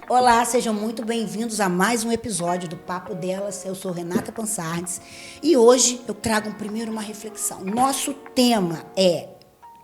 Olá, sejam muito bem-vindos a mais um episódio do Papo Delas. Eu sou Renata Pansardes e hoje eu trago primeiro uma reflexão. Nosso tema é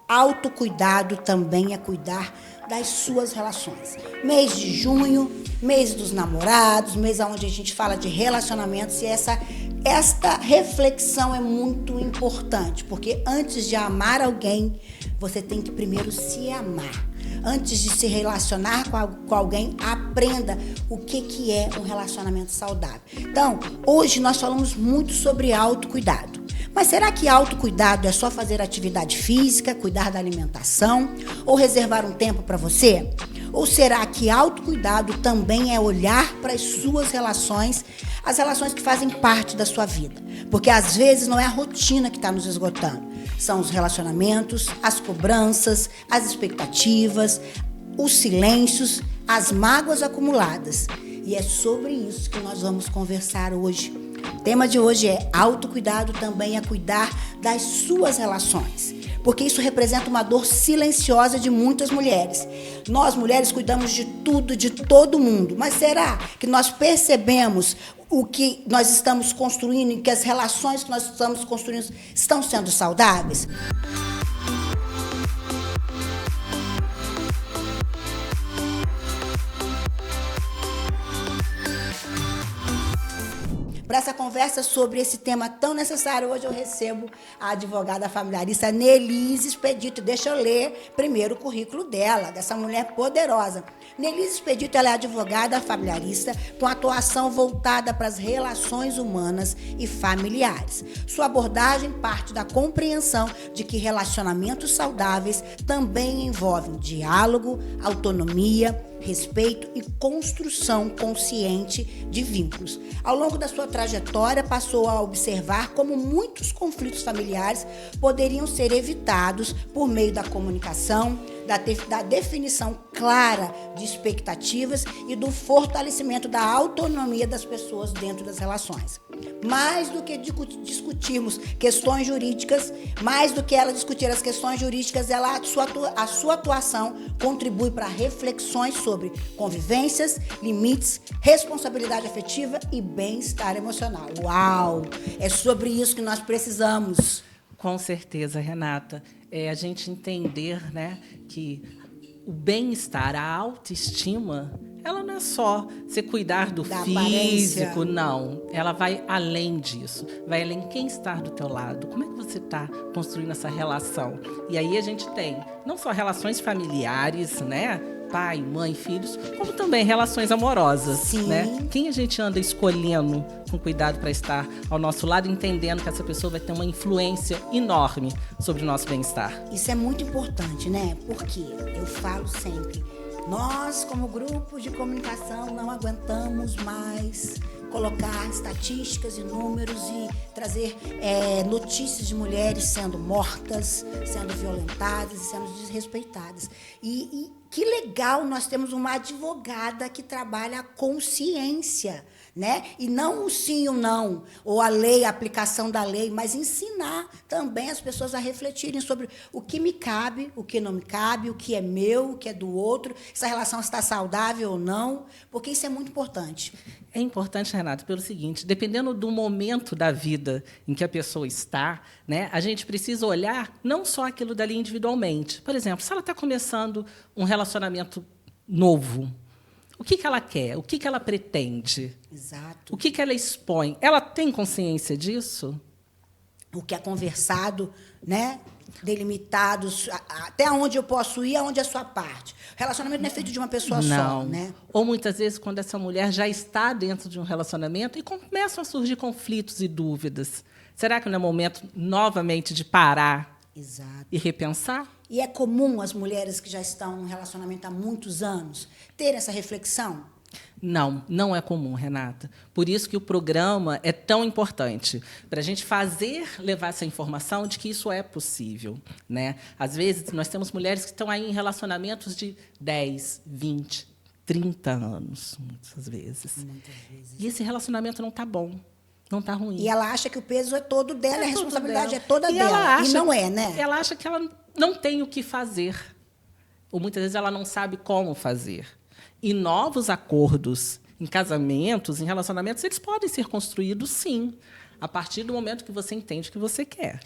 autocuidado também é cuidar das suas relações. Mês de junho, mês dos namorados, mês onde a gente fala de relacionamentos e esta reflexão é muito importante, porque antes de amar alguém, você tem que primeiro se amar. Antes de se relacionar com alguém, aprenda o que é um relacionamento saudável. Então, hoje nós falamos muito sobre autocuidado. Mas será que autocuidado é só fazer atividade física, cuidar da alimentação ou reservar um tempo para você? Ou será que autocuidado também é olhar para as suas relações, as relações que fazem parte da sua vida? Porque às vezes não é a rotina que está nos esgotando. São os relacionamentos, as cobranças, as expectativas, os silêncios, as mágoas acumuladas. E é sobre isso que nós vamos conversar hoje. O tema de hoje é autocuidado também é cuidar das suas relações. Porque isso representa uma dor silenciosa de muitas mulheres. Nós, mulheres, cuidamos de tudo, de todo mundo. Mas será que nós percebemos o que nós estamos construindo e que as relações que nós estamos construindo estão sendo saudáveis? Para essa conversa sobre esse tema tão necessário, hoje eu recebo a advogada familiarista Nelise Expedito. Deixa eu ler primeiro o currículo dela, dessa mulher poderosa. Nelise Expedito, ela é advogada familiarista com atuação voltada para as relações humanas e familiares. Sua abordagem parte da compreensão de que relacionamentos saudáveis também envolvem diálogo, autonomia, respeito e construção consciente de vínculos. Ao longo da sua trajetória, passou a observar como muitos conflitos familiares poderiam ser evitados por meio da comunicação, da definição clara de expectativas e do fortalecimento da autonomia das pessoas dentro das relações. Mais do que discutirmos questões jurídicas, mais do que ela discutir as questões jurídicas, a sua atuação contribui para reflexões sobre convivências, limites, responsabilidade afetiva e bem-estar emocional. Uau! É sobre isso que nós precisamos. Com certeza, Renata. A gente entender, né, que o bem-estar, a autoestima, ela não é só você cuidar do físico, aparência. Não. Ela vai além disso. Vai além quem está do teu lado. Como é que você está construindo essa relação? E aí a gente tem não só relações familiares, né? Pai, mãe, filhos, como também relações amorosas. Sim. Né? Quem a gente anda escolhendo com cuidado para estar ao nosso lado, entendendo que essa pessoa vai ter uma influência enorme sobre o nosso bem-estar. Isso é muito importante, né? Porque eu falo sempre, nós, como grupo de comunicação, não aguentamos mais colocar estatísticas e números e trazer notícias de mulheres sendo mortas, sendo violentadas e sendo desrespeitadas. E que legal, nós temos uma advogada que trabalha a consciência, né? E não o sim ou não, ou a lei, a aplicação da lei, mas ensinar também as pessoas a refletirem sobre o que me cabe, o que não me cabe, o que é meu, o que é do outro, se a relação está saudável ou não, porque isso é muito importante. É importante, Renato, pelo seguinte, dependendo do momento da vida em que a pessoa está, né, a gente precisa olhar não só aquilo dali individualmente. Por exemplo, se ela está começando um relacionamento novo, o que ela quer? O que ela pretende? Exato. O que ela expõe? Ela tem consciência disso? O que é conversado, né? Delimitados, até onde eu posso ir, aonde é a sua parte. O relacionamento não é feito de uma pessoa só, né? Ou muitas vezes quando essa mulher já está dentro de um relacionamento e começam a surgir conflitos e dúvidas. Será que não é momento novamente de parar? Exato. E repensar? E é comum as mulheres que já estão em um relacionamento há muitos anos ter essa reflexão? Não, não é comum, Renata. Por isso que o programa é tão importante, para a gente levar essa informação de que isso é possível. Né? Às vezes, nós temos mulheres que estão aí em relacionamentos de 10, 20, 30 anos, muitas vezes. E esse relacionamento não está bom. Não está ruim. E ela acha que o peso é todo dela, a responsabilidade é toda dela. E não é, né? Ela acha que ela não tem o que fazer. Ou muitas vezes ela não sabe como fazer. E novos acordos em casamentos, em relacionamentos, eles podem ser construídos, sim, a partir do momento que você entende o que você quer.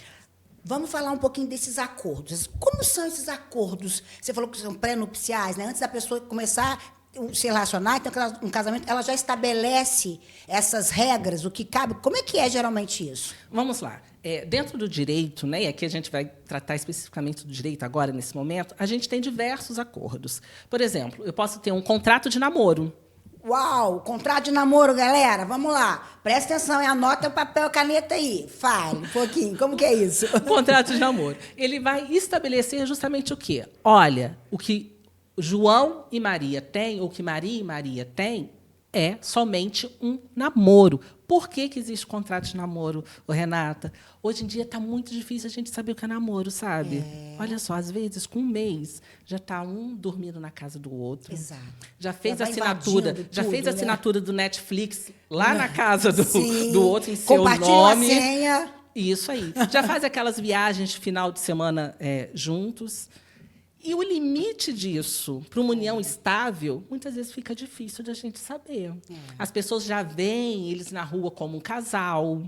Vamos falar um pouquinho desses acordos. Como são esses acordos? Você falou que são pré-nupciais, né? Antes da pessoa começar a se relacionar, então, um casamento, ela já estabelece essas regras, o que cabe. Como é que é geralmente isso? Vamos lá. Dentro do direito, né, e aqui a gente vai tratar especificamente do direito agora, nesse momento, a gente tem diversos acordos. Por exemplo, eu posso ter um contrato de namoro. Uau! Contrato de namoro, galera. Vamos lá. Presta atenção e anota o papel, caneta aí. Fale um pouquinho. Como que é isso? Contrato de namoro. Ele vai estabelecer justamente o quê? Olha, o que João e Maria têm, ou que Maria e Maria têm, é somente um namoro. Por que existe contrato de namoro, Renata? Hoje em dia está muito difícil a gente saber o que é namoro, sabe? Olha só, às vezes, com um mês, já está um dormindo na casa do outro. Exato. Já fez já assinatura, já tudo, fez né? assinatura do Netflix lá na casa do outro, em seu compartilha nome. A senha. Isso aí. Já faz aquelas viagens de final de semana juntos. E o limite disso para uma união estável, muitas vezes fica difícil de a gente saber. As pessoas já veem eles na rua como um casal.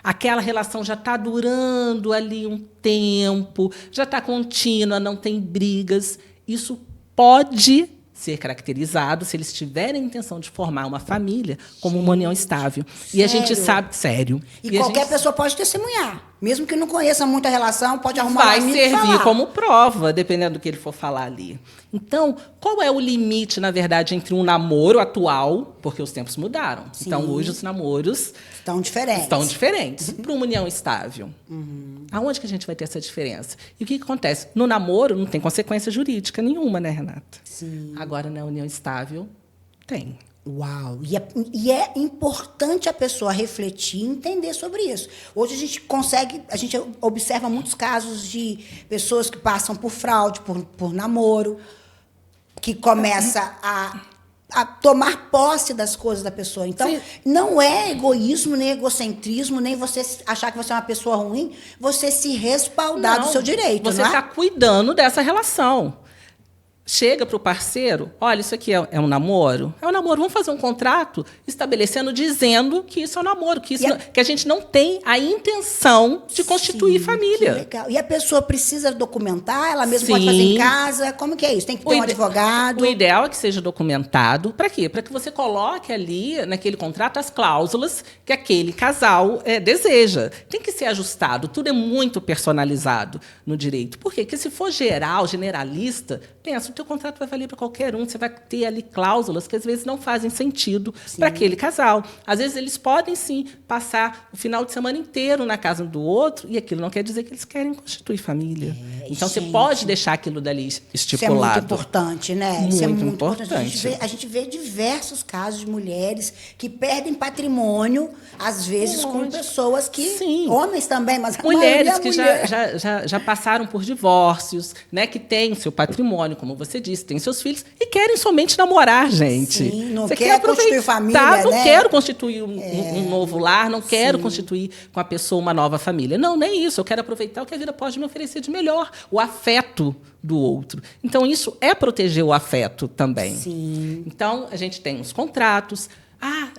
Aquela relação já está durando ali um tempo, já está contínua, não tem brigas. Isso pode ser caracterizado, se eles tiverem a intenção de formar uma família, como uma união estável. Sério? E a gente sabe... Sério. E qualquer pessoa pode testemunhar. Mesmo que não conheça muito a relação, pode arrumar vai um amigo servir e falar. como prova, dependendo do que ele for falar ali. Então, qual é o limite, na verdade, entre um namoro atual, porque os tempos mudaram. Sim. Então, hoje os namoros Estão diferentes. Para uma união estável. Aonde que a gente vai ter essa diferença? E o que acontece? No namoro não tem consequência jurídica nenhuma, né, Renata? Sim. Agora, na união estável, tem. Uau! E é importante a pessoa refletir e entender sobre isso. Hoje a gente observa muitos casos de pessoas que passam por fraude, por namoro, que começa a tomar posse das coisas da pessoa. Então, Sim. não é egoísmo, nem egocentrismo, nem você achar que você é uma pessoa ruim, você se respaldar do seu direito, Você não é? está cuidando dessa relação. Chega para o parceiro, olha, isso aqui é um namoro? É um namoro, vamos fazer um contrato estabelecendo, dizendo que isso é um namoro, que a gente não tem a intenção de constituir família. Que legal. E a pessoa precisa documentar, ela mesma Sim. pode fazer em casa? Como que é isso? Tem que ter um advogado? O ideal é que seja documentado. Para quê? Para que você coloque ali, naquele contrato, as cláusulas que aquele casal deseja. Tem que ser ajustado. Tudo é muito personalizado no direito. Por quê? Porque se for geral, generalista, pensa, o teu contrato vai valer para qualquer um. Você vai ter ali cláusulas que, às vezes, não fazem sentido para aquele casal. Às vezes, eles podem, sim, passar o final de semana inteiro na casa do outro e aquilo não quer dizer que eles querem constituir família. Então, você pode deixar aquilo dali estipulado. Isso é muito importante, né? Isso é muito importante. A gente vê diversos casos de mulheres que perdem patrimônio, às vezes, com pessoas que... Sim. Homens também, mas a mulheres que mulher. já passaram por divórcios, né, que têm o seu patrimônio, como você disse, têm seus filhos e querem somente namorar, gente. Sim, não você quer constituir família, não né? quero constituir um novo lar, não quero constituir com a pessoa uma nova família. Não, nem isso. Eu quero aproveitar o que a vida pode me oferecer de melhor, o afeto do outro. Então, isso é proteger o afeto também. Sim. Então, a gente tem os contratos.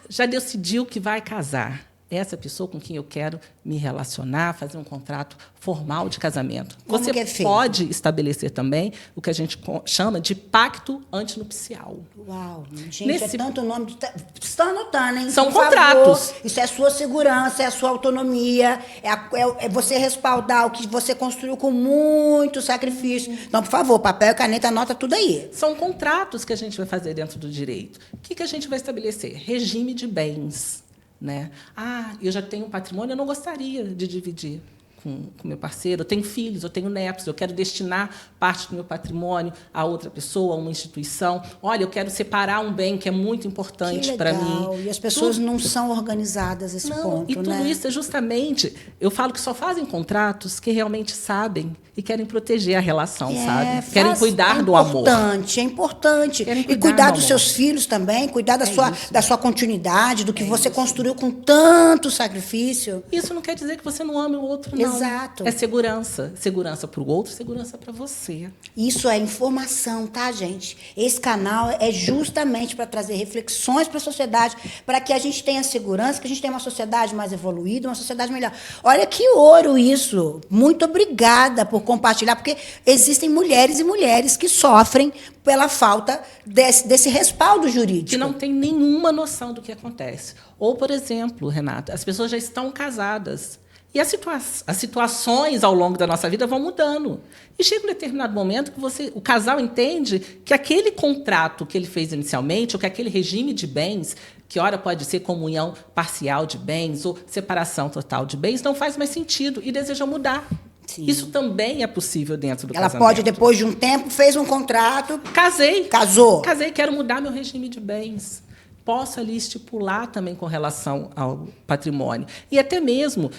Já decidiu que vai casar. Essa pessoa com quem eu quero me relacionar, fazer um contrato formal de casamento. Como Você que é feito? pode estabelecer também o que a gente chama de pacto antinupcial. Uau, gente, é tanto nome. Vocês estão anotando, hein? São Por contratos. Favor. Isso é sua segurança, é a sua autonomia, é você respaldar o que você construiu com muito sacrifício. Então, por favor, papel e caneta, anota tudo aí. São contratos que a gente vai fazer dentro do direito. O que a gente vai estabelecer? Regime de bens. Né? Eu já tenho um patrimônio, eu não gostaria de dividir com meu parceiro. Eu tenho filhos, eu tenho netos, eu quero destinar parte do meu patrimônio a outra pessoa, a uma instituição. Olha, eu quero separar um bem que é muito importante para mim. E as pessoas não são organizadas nesse ponto, e tudo né? isso é justamente... Eu falo que só fazem contratos que realmente sabem e querem proteger a relação, sabe? Querem cuidar do amor. É importante. E cuidar dos seus filhos também, cuidar da sua continuidade, do que você construiu com tanto sacrifício. Isso não quer dizer que você não ame o outro, não. Exato. É segurança. Segurança para o outro, segurança para você. Isso é informação, tá, gente? Esse canal é justamente para trazer reflexões para a sociedade, para que a gente tenha segurança, que a gente tenha uma sociedade mais evoluída, uma sociedade melhor. Olha que ouro isso. Muito obrigada por compartilhar, porque existem mulheres e mulheres que sofrem pela falta desse respaldo jurídico. Que não tem nenhuma noção do que acontece. Ou, por exemplo, Renata, as pessoas já estão casadas. E as situações ao longo da nossa vida vão mudando. E chega um determinado momento que o casal entende que aquele contrato que ele fez inicialmente, ou que aquele regime de bens, que ora pode ser comunhão parcial de bens ou separação total de bens, não faz mais sentido e desejam mudar. Sim. Isso também é possível dentro do casamento. Ela pode, depois de um tempo, fez um contrato... Casou. Casei, quero mudar meu regime de bens. Posso ali estipular também com relação ao patrimônio. E até mesmo...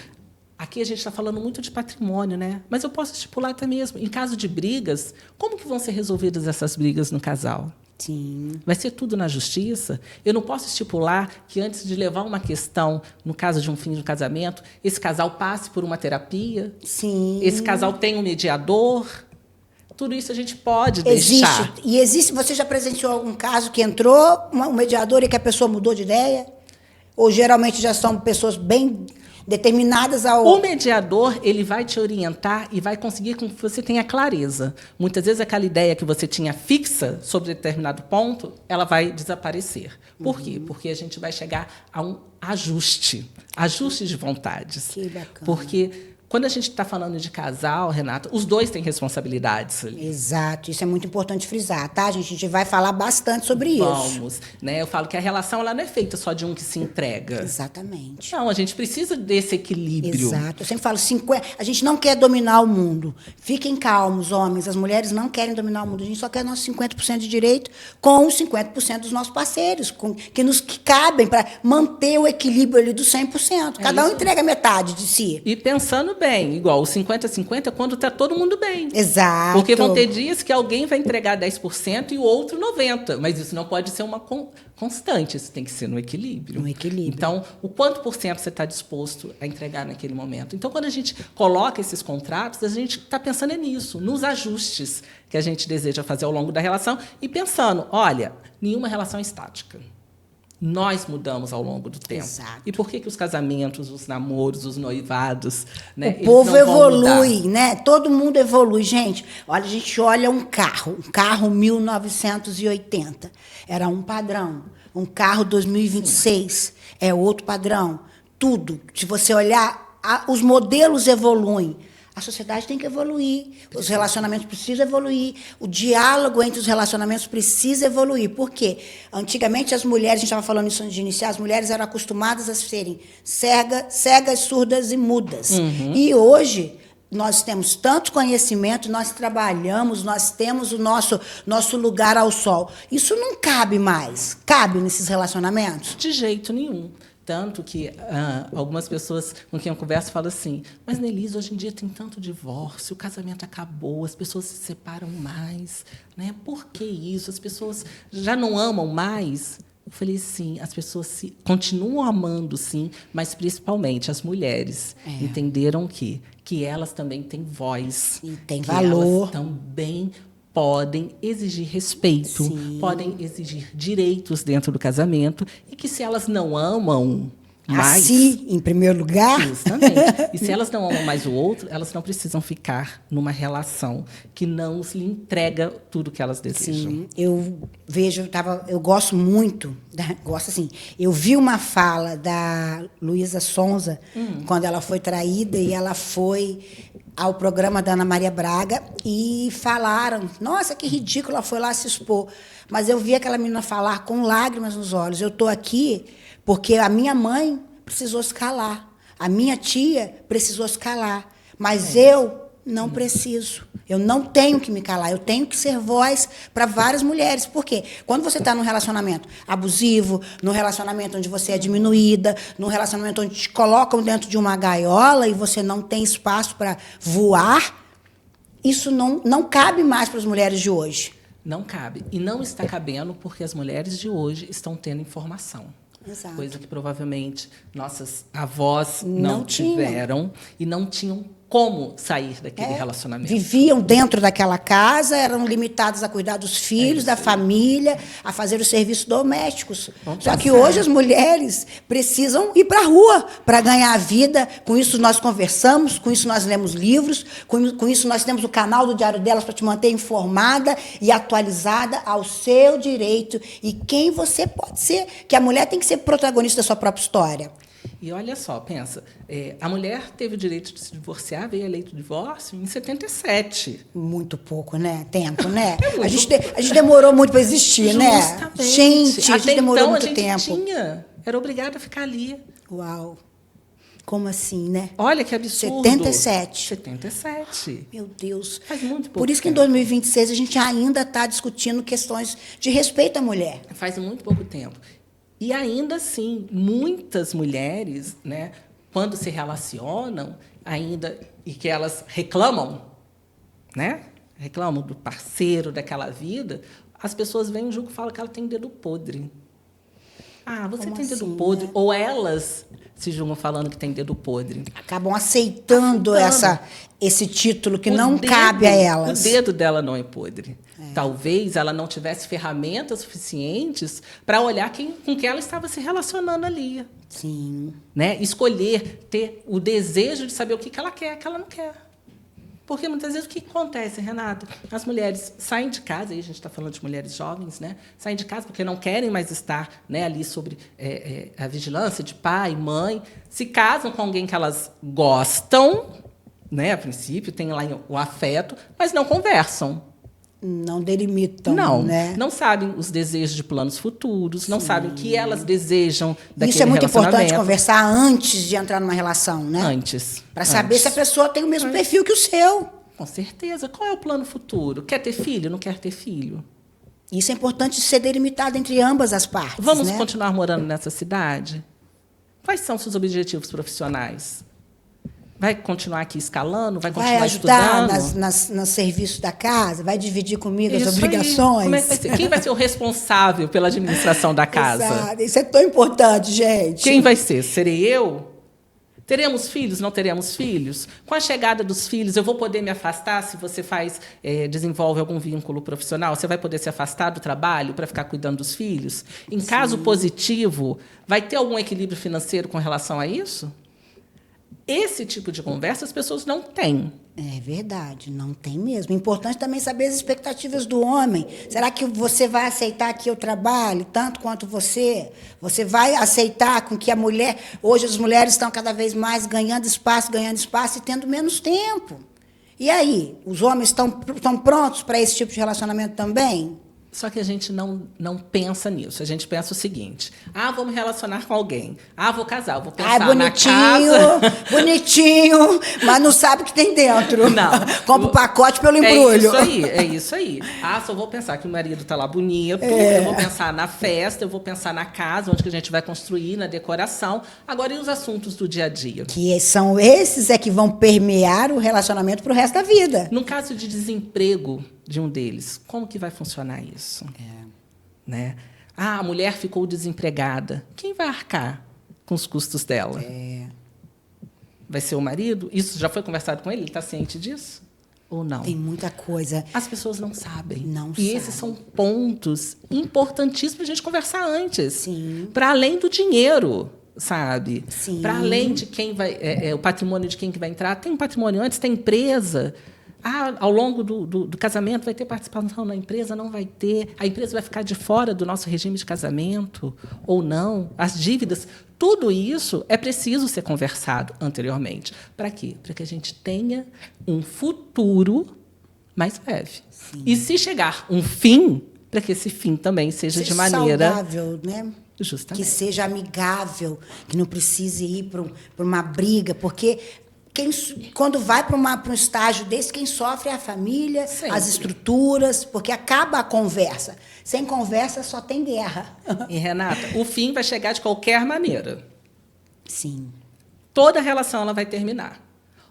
Aqui a gente está falando muito de patrimônio, né? Mas eu posso estipular até mesmo, em caso de brigas, como que vão ser resolvidas essas brigas no casal? Sim. Vai ser tudo na justiça? Eu não posso estipular que, antes de levar uma questão, no caso de um fim de casamento, esse casal passe por uma terapia? Sim. Esse casal tem um mediador? Tudo isso a gente pode deixar. Existe. Você já presenciou algum caso que entrou um mediador e que a pessoa mudou de ideia? Ou geralmente já são pessoas bem... determinadas ao... O mediador, ele vai te orientar e vai conseguir que você tenha clareza. Muitas vezes, aquela ideia que você tinha fixa sobre determinado ponto, ela vai desaparecer. Por quê? Porque a gente vai chegar a um ajuste de vontades. Que bacana. Porque... quando a gente está falando de casal, Renata, os dois têm responsabilidades ali. Exato, isso é muito importante frisar, tá, gente? A gente vai falar bastante sobre isso. Vamos, né? Eu falo que a relação ela não é feita só de um que se entrega. Exatamente. Não, a gente precisa desse equilíbrio. Exato. Eu sempre falo, a gente não quer dominar o mundo. Fiquem calmos, homens. As mulheres não querem dominar o mundo. A gente só quer nosso 50% de direito com os 50% dos nossos parceiros, que cabem para manter o equilíbrio ali do 100%. Cada um entrega metade de si. E pensando bem, igual o 50-50 quando está todo mundo bem. Exato. Porque vão ter dias que alguém vai entregar 10% e o outro 90%. Mas isso não pode ser uma constante, isso tem que ser no equilíbrio. No equilíbrio. Então, o quanto por cento você está disposto a entregar naquele momento? Então, quando a gente coloca esses contratos, a gente está pensando nisso, nos ajustes que a gente deseja fazer ao longo da relação e pensando, olha, nenhuma relação é estática. Nós mudamos ao longo do tempo. Exato. E por que os casamentos, os namoros, os noivados... né, o povo evolui, né? Todo mundo evolui. Gente, olha, a gente olha um carro 1980, era um padrão. Um carro 2026 Sim. é outro padrão. Tudo. Se você olhar, os modelos evoluem. A sociedade tem que evoluir, os relacionamentos precisam evoluir, o diálogo entre os relacionamentos precisa evoluir. Por quê? Antigamente, as mulheres, a gente estava falando isso antes de iniciar, as mulheres eram acostumadas a serem cegas, surdas e mudas. Uhum. E hoje, nós temos tanto conhecimento, nós trabalhamos, nós temos o nosso lugar ao sol. Isso não cabe mais. Cabe nesses relacionamentos? De jeito nenhum. Tanto que algumas pessoas com quem eu converso falam assim, mas, Nelise, hoje em dia tem tanto divórcio, o casamento acabou, as pessoas se separam mais. Né? Por que isso? As pessoas já não amam mais? Eu falei, sim, as pessoas continuam amando, sim, mas, principalmente, as mulheres entenderam que elas também têm voz. E tem valor. Elas também podem exigir respeito, Sim. podem exigir direitos dentro do casamento e que, se elas não amam mais... si, em primeiro lugar. Justamente. E se elas não amam mais o outro, elas não precisam ficar numa relação que não lhe entrega tudo que elas desejam. Sim, eu vejo, eu gosto muito, eu vi uma fala da Luísa Sonza, quando ela foi traída e ela foi ao programa da Ana Maria Braga e falaram, nossa, que ridículo, ela foi lá se expor. Mas eu vi aquela menina falar com lágrimas nos olhos. Eu estou aqui porque a minha mãe precisou se calar, a minha tia precisou se calar, mas eu não preciso. Eu não tenho que me calar, eu tenho que ser voz para várias mulheres. Por quê? Quando você está num relacionamento abusivo, num relacionamento onde você é diminuída, num relacionamento onde te colocam dentro de uma gaiola e você não tem espaço para voar, isso não cabe mais para as mulheres de hoje. Não cabe. E não está cabendo porque as mulheres de hoje estão tendo informação. Exato. Coisa que provavelmente nossas avós não tiveram e não tinham como sair daquele relacionamento. Viviam dentro daquela casa, eram limitadas a cuidar dos filhos, da família, a fazer os serviços domésticos. Só que hoje as mulheres precisam ir para a rua para ganhar a vida. Com isso nós conversamos, com isso nós lemos livros, com isso nós temos o canal do Diário Delas para te manter informada e atualizada ao seu direito e quem você pode ser, que a mulher tem que ser protagonista da sua própria história. E olha só, pensa, a mulher teve o direito de se divorciar, veio a lei do divórcio em 77. Muito pouco, né? Tempo, né? A gente demorou muito para existir, Justamente. Né? Gente, a gente demorou muito tempo. A gente era obrigada a ficar ali. Uau. Como assim, né? Olha que absurdo. 77. 77. Meu Deus. Faz muito pouco Por isso que em 2026 a gente ainda está discutindo questões de respeito à mulher. Faz muito pouco tempo. E ainda assim, muitas mulheres, né, quando se relacionam, ainda e que elas reclamam, né? Reclamam do parceiro, daquela vida, as pessoas vêm e julgam e falam que ela tem dedo podre. Ah, você Como tem dedo assim, podre. né? Ou elas se julgam falando que tem dedo podre. Acabam aceitando esse título que não dedo, cabe a elas. O dedo dela não é podre. Talvez ela não tivesse ferramentas suficientes para olhar com quem ela estava se relacionando ali. Sim. Né? Escolher, ter o desejo de saber o que ela quer, o que ela não quer. Porque, muitas vezes, o que acontece, Renata? As mulheres saem de casa, aí a gente está falando de mulheres jovens, né? Saem de casa porque não querem mais estar, né, ali sobre a vigilância de pai, mãe, se casam com alguém que elas gostam, né, a princípio, tem lá o afeto, mas não conversam. Não delimitam, né? Não sabem os desejos de planos futuros, não sabem o que elas desejam daquele Isso é muito relacionamento. importante conversar antes de entrar numa relação, né? Antes. Para saber se a pessoa tem o mesmo perfil que o seu. Com certeza. Qual é o plano futuro? Quer ter filho? Não quer ter filho? Isso é importante ser delimitado entre ambas as partes. Vamos né? continuar morando nessa cidade? Quais são seus objetivos profissionais? Vai continuar aqui escalando? Vai continuar ajudar estudando? no serviço da casa? Vai dividir comigo Isso as obrigações? Como é que vai ser? Quem vai ser o responsável pela administração da casa? Exato. Isso é tão importante, gente. Quem vai ser? Serei eu? Teremos filhos? Não teremos filhos? Com a chegada dos filhos, eu vou poder me afastar se você desenvolve algum vínculo profissional? Você vai poder se afastar do trabalho para ficar cuidando dos filhos? Em caso positivo, vai ter algum equilíbrio financeiro com relação a isso? Esse tipo de conversa as pessoas não têm. É verdade, não tem mesmo. Importante também saber as expectativas do homem. Será que você vai aceitar que eu trabalhe tanto quanto você? Você vai aceitar com que a mulher... Hoje as mulheres estão cada vez mais ganhando espaço e tendo menos tempo. E aí, os homens estão prontos para esse tipo de relacionamento também? Só que a gente não pensa nisso. A gente pensa o seguinte: vou me relacionar com alguém. Vou casar, vou pensar na casa. Bonitinho, mas não sabe o que tem dentro. Não. Compra o pacote pelo embrulho. É isso aí. Só vou pensar que o marido está lá bonito, eu vou pensar na festa, eu vou pensar na casa, onde que a gente vai construir, na decoração. Agora, e os assuntos do dia a dia? Que são esses que vão permear o relacionamento para o resto da vida. No caso de desemprego de um deles, como que vai funcionar isso? Né? A mulher ficou desempregada. Quem vai arcar com os custos dela? Vai ser o marido? Isso já foi conversado com ele? Ele está ciente disso? Ou não? Tem muita coisa. As pessoas não sabem. Não e sabem. Esses são pontos importantíssimos para a gente conversar antes. Sim. Para além do dinheiro, sabe? Sim. Para além de quem vai... o patrimônio de quem que vai entrar. Tem um patrimônio antes, tem empresa... ao longo do casamento vai ter participação na empresa? Não vai ter. A empresa vai ficar de fora do nosso regime de casamento ou não? As dívidas, tudo isso é preciso ser conversado anteriormente. Para quê? Para que a gente tenha um futuro mais leve. Sim. E, se chegar um fim, para que esse fim também seja de maneira... saudável, né? Justamente. Que seja amigável, que não precise ir para uma briga, porque... quando vai para um estágio desse, quem sofre é a família, Sempre. As estruturas, porque acaba a conversa. Sem conversa, só tem guerra. E, Renata, o fim vai chegar de qualquer maneira. Sim. Toda relação ela vai terminar.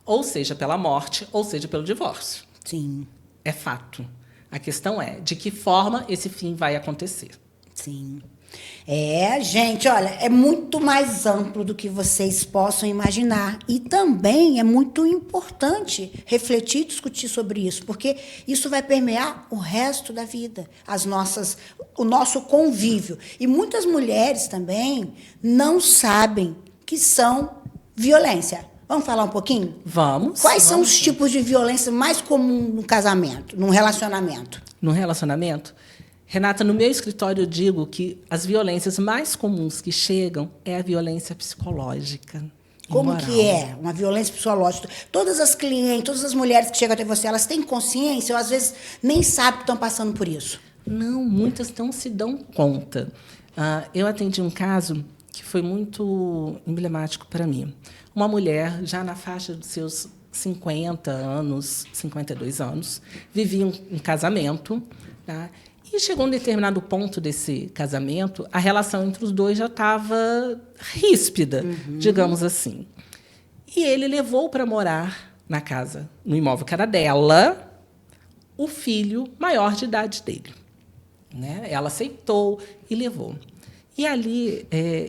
Ou seja, pela morte, ou seja, pelo divórcio. Sim. É fato. A questão é de que forma esse fim vai acontecer. Sim. Gente, olha, é muito mais amplo do que vocês possam imaginar. E também é muito importante refletir e discutir sobre isso, porque isso vai permear o resto da vida, o nosso convívio. E muitas mulheres também não sabem que são violência. Vamos falar um pouquinho? Vamos. Quais são os tipos de violência mais comuns no casamento, num relacionamento? No relacionamento? Renata, no meu escritório eu digo que as violências mais comuns que chegam é a violência psicológica. Como que é uma violência psicológica? Todas as clientes, todas as mulheres que chegam até você, elas têm consciência ou às vezes nem sabem que estão passando por isso? Não, muitas não se dão conta. Eu atendi um caso que foi muito emblemático para mim. Uma mulher, já na faixa dos seus 50 anos, 52 anos, vivia um casamento, tá? E chegou um determinado ponto desse casamento, a relação entre os dois já estava ríspida, digamos assim. E ele levou para morar na casa, no imóvel que era dela, o filho maior de idade dele. Né? Ela aceitou e levou. E ali,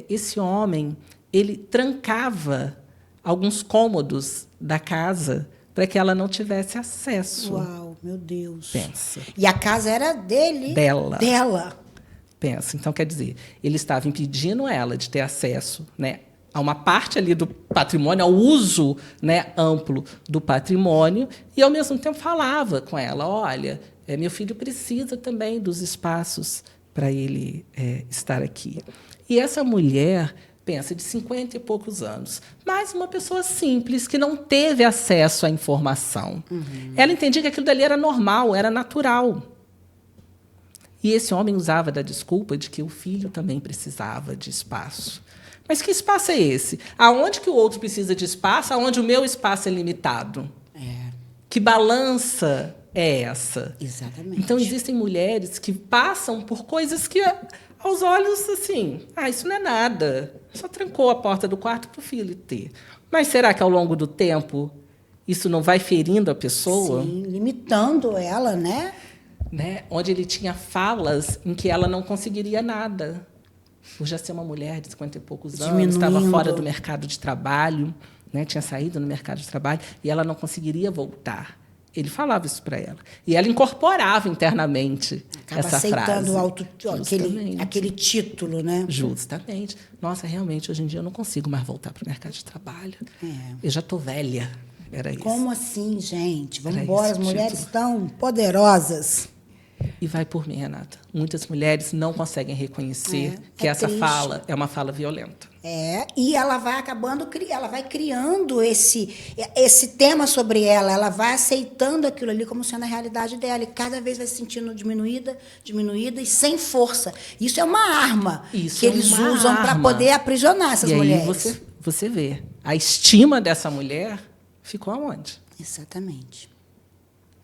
esse homem, ele trancava alguns cômodos da casa para que ela não tivesse acesso. Uau, meu Deus. Pensa. E a casa era dele? Dela. Pensa. Então, quer dizer, ele estava impedindo ela de ter acesso, né, a uma parte ali do patrimônio, ao uso, né, amplo do patrimônio, e, ao mesmo tempo, falava com ela, olha, meu filho precisa também dos espaços para ele estar aqui. E essa mulher, pensa, de 50 e poucos anos, mas uma pessoa simples, que não teve acesso à informação. Ela entendia que aquilo dali era normal, era natural. E esse homem usava da desculpa de que o filho também precisava de espaço. Mas que espaço é esse? Aonde que o outro precisa de espaço, aonde o meu espaço é limitado? Que balança é essa? Exatamente. Então, existem mulheres que passam por coisas que, aos olhos, assim, isso não é nada. Só trancou a porta do quarto para o filho ter. Mas será que, ao longo do tempo, isso não vai ferindo a pessoa? Sim, limitando ela, né? Onde ele tinha falas em que ela não conseguiria nada. Por já ser uma mulher de 50 e poucos anos, estava fora do mercado de trabalho, né? Tinha saído no mercado de trabalho, e ela não conseguiria voltar. Ele falava isso para ela. E ela incorporava internamente essa frase. Aceitando aquele título, né? Justamente. Nossa, realmente, hoje em dia eu não consigo mais voltar para o mercado de trabalho. Eu já estou velha. Era isso. Como assim, gente? Vamos embora, as mulheres estão poderosas. E vai por mim, Renata. Muitas mulheres não conseguem reconhecer que essa fala é uma fala violenta. E ela vai ela vai criando esse tema sobre ela vai aceitando aquilo ali como sendo a realidade dela, e cada vez vai se sentindo diminuída e sem força. Isso é uma arma que eles usam para poder aprisionar essas mulheres. E aí você vê, a estima dessa mulher ficou aonde? Exatamente.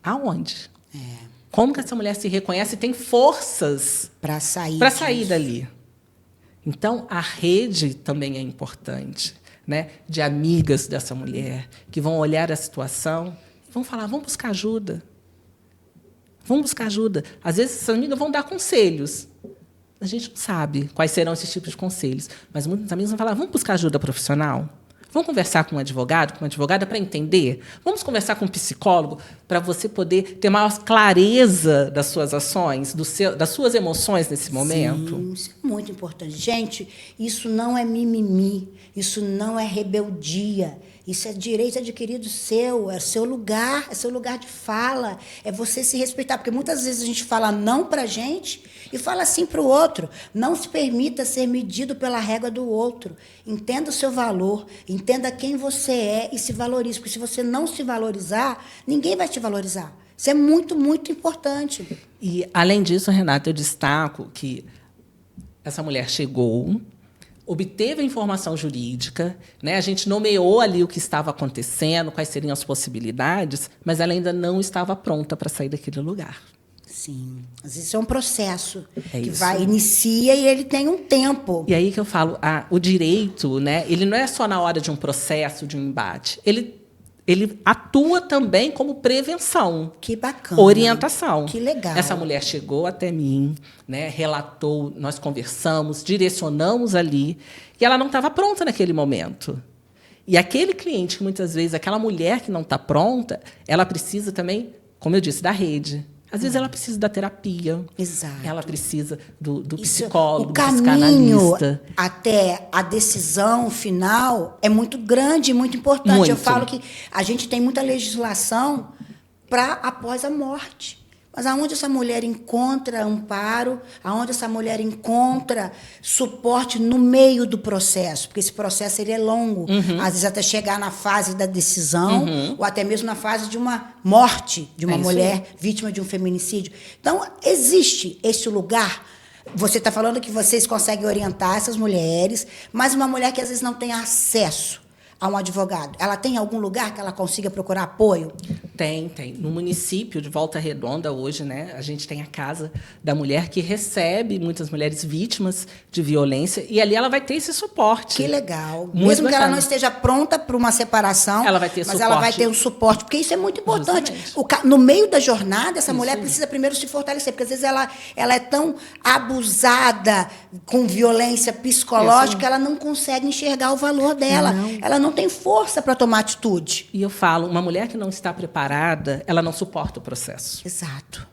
Aonde? Como que essa mulher se reconhece e tem forças para sair dali? Então, a rede também é importante, né? De amigas dessa mulher que vão olhar a situação e vão falar, vamos buscar ajuda. Vamos buscar ajuda. Às vezes, essas amigas vão dar conselhos. A gente não sabe quais serão esses tipos de conselhos, mas muitos amigos vão falar, vamos buscar ajuda profissional? Vamos conversar com um advogado, com uma advogada para entender? Vamos conversar com um psicólogo para você poder ter maior clareza das suas ações, das suas emoções nesse momento? Sim, isso é muito importante. Gente, isso não é mimimi, isso não é rebeldia, isso é direito adquirido seu, é seu lugar de fala, é você se respeitar, porque muitas vezes a gente fala não para a gente e fala sim para o outro. Não se permita ser medido pela régua do outro. Entenda o seu valor, entenda quem você é e se valorize, porque se você não se valorizar, ninguém vai te valorizar. Isso é muito, muito importante. E, além disso, Renata, eu destaco que essa mulher chegou, obteve a informação jurídica, né? A gente nomeou ali o que estava acontecendo, quais seriam as possibilidades, mas ela ainda não estava pronta para sair daquele lugar. Sim, mas isso é um processo que inicia e ele tem um tempo. E aí que eu falo, o direito, né? Ele não é só na hora de um processo, de um embate. Ele ele atua também como prevenção. Que bacana. Orientação. Que legal. Essa mulher chegou até mim, né, relatou, nós conversamos, direcionamos ali, e ela não estava pronta naquele momento. E aquele cliente, que muitas vezes, aquela mulher que não está pronta, ela precisa também, como eu disse, da rede. Às vezes ela precisa da terapia. Exato. Ela precisa do psicólogo, o do caminho psicanalista. até a decisão final é muito grande e muito importante. Muito. Eu falo que a gente tem muita legislação para após a morte. Mas aonde essa mulher encontra amparo, aonde essa mulher encontra suporte no meio do processo, porque esse processo ele é longo, às vezes até chegar na fase da decisão, ou até mesmo na fase de uma morte de uma mulher vítima de um feminicídio. Então, existe esse lugar. Você está falando que vocês conseguem orientar essas mulheres, mas uma mulher que às vezes não tem acesso a um advogado, ela tem algum lugar que ela consiga procurar apoio? Tem. No município de Volta Redonda, hoje, né, a gente tem a Casa da Mulher, que recebe muitas mulheres vítimas de violência, e ali ela vai ter esse suporte. Que legal. Muito Mesmo que bacana. ela não esteja pronta para uma separação, ela vai ter mas suporte. ela vai ter um suporte, porque isso é muito importante. Justamente. No meio da jornada, essa mulher precisa primeiro se fortalecer, porque às vezes ela é tão abusada com violência psicológica, ela não consegue enxergar o valor dela. Ela não tem força para tomar atitude. E eu falo, uma mulher que não está preparada, ela não suporta o processo. Exato.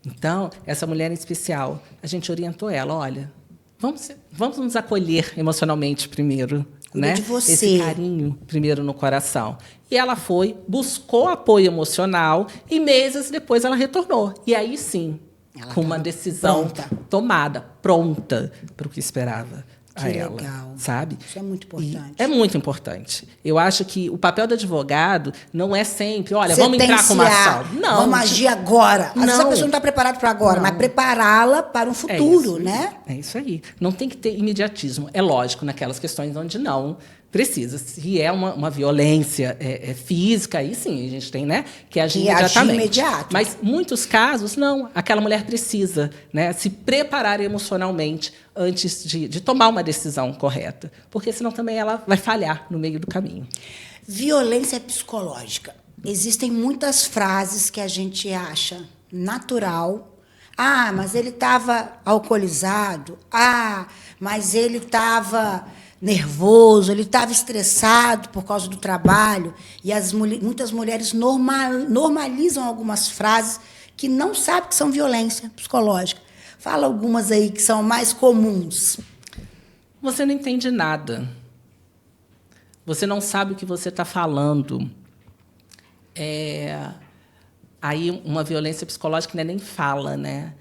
Então, essa mulher em especial, a gente orientou ela, olha, vamos nos acolher emocionalmente primeiro, Cuida né? de você. Esse carinho primeiro no coração. E ela foi, buscou apoio emocional e meses depois ela retornou. E aí sim, Ela com uma tava decisão tomada, pronta para o que esperava. Que a ela, legal. sabe? Isso é muito importante. E é muito importante. Eu acho que o papel do advogado não é sempre, olha, vamos entrar com uma ação. Não. Vamos agir agora. Às vezes a Não. pessoa não está preparada para agora, mas prepará-la para um futuro, né? É isso aí. Não tem que ter imediatismo. É lógico, naquelas questões onde não precisa. Se é uma violência física, aí sim, a gente tem, né, que agir imediatamente. Imediato. Mas muitos casos, não. Aquela mulher precisa, né, se preparar emocionalmente antes de tomar uma decisão correta. Porque senão também ela vai falhar no meio do caminho. Violência psicológica. Existem muitas frases que a gente acha natural. Ah, mas ele estava alcoolizado. Ah, mas ele estava nervoso, ele estava estressado por causa do trabalho. E muitas mulheres normalizam algumas frases que não sabem que são violência psicológica. Fala algumas aí que são mais comuns. Você não entende nada. Você não sabe o que você está falando. Aí, uma violência psicológica nem fala, né?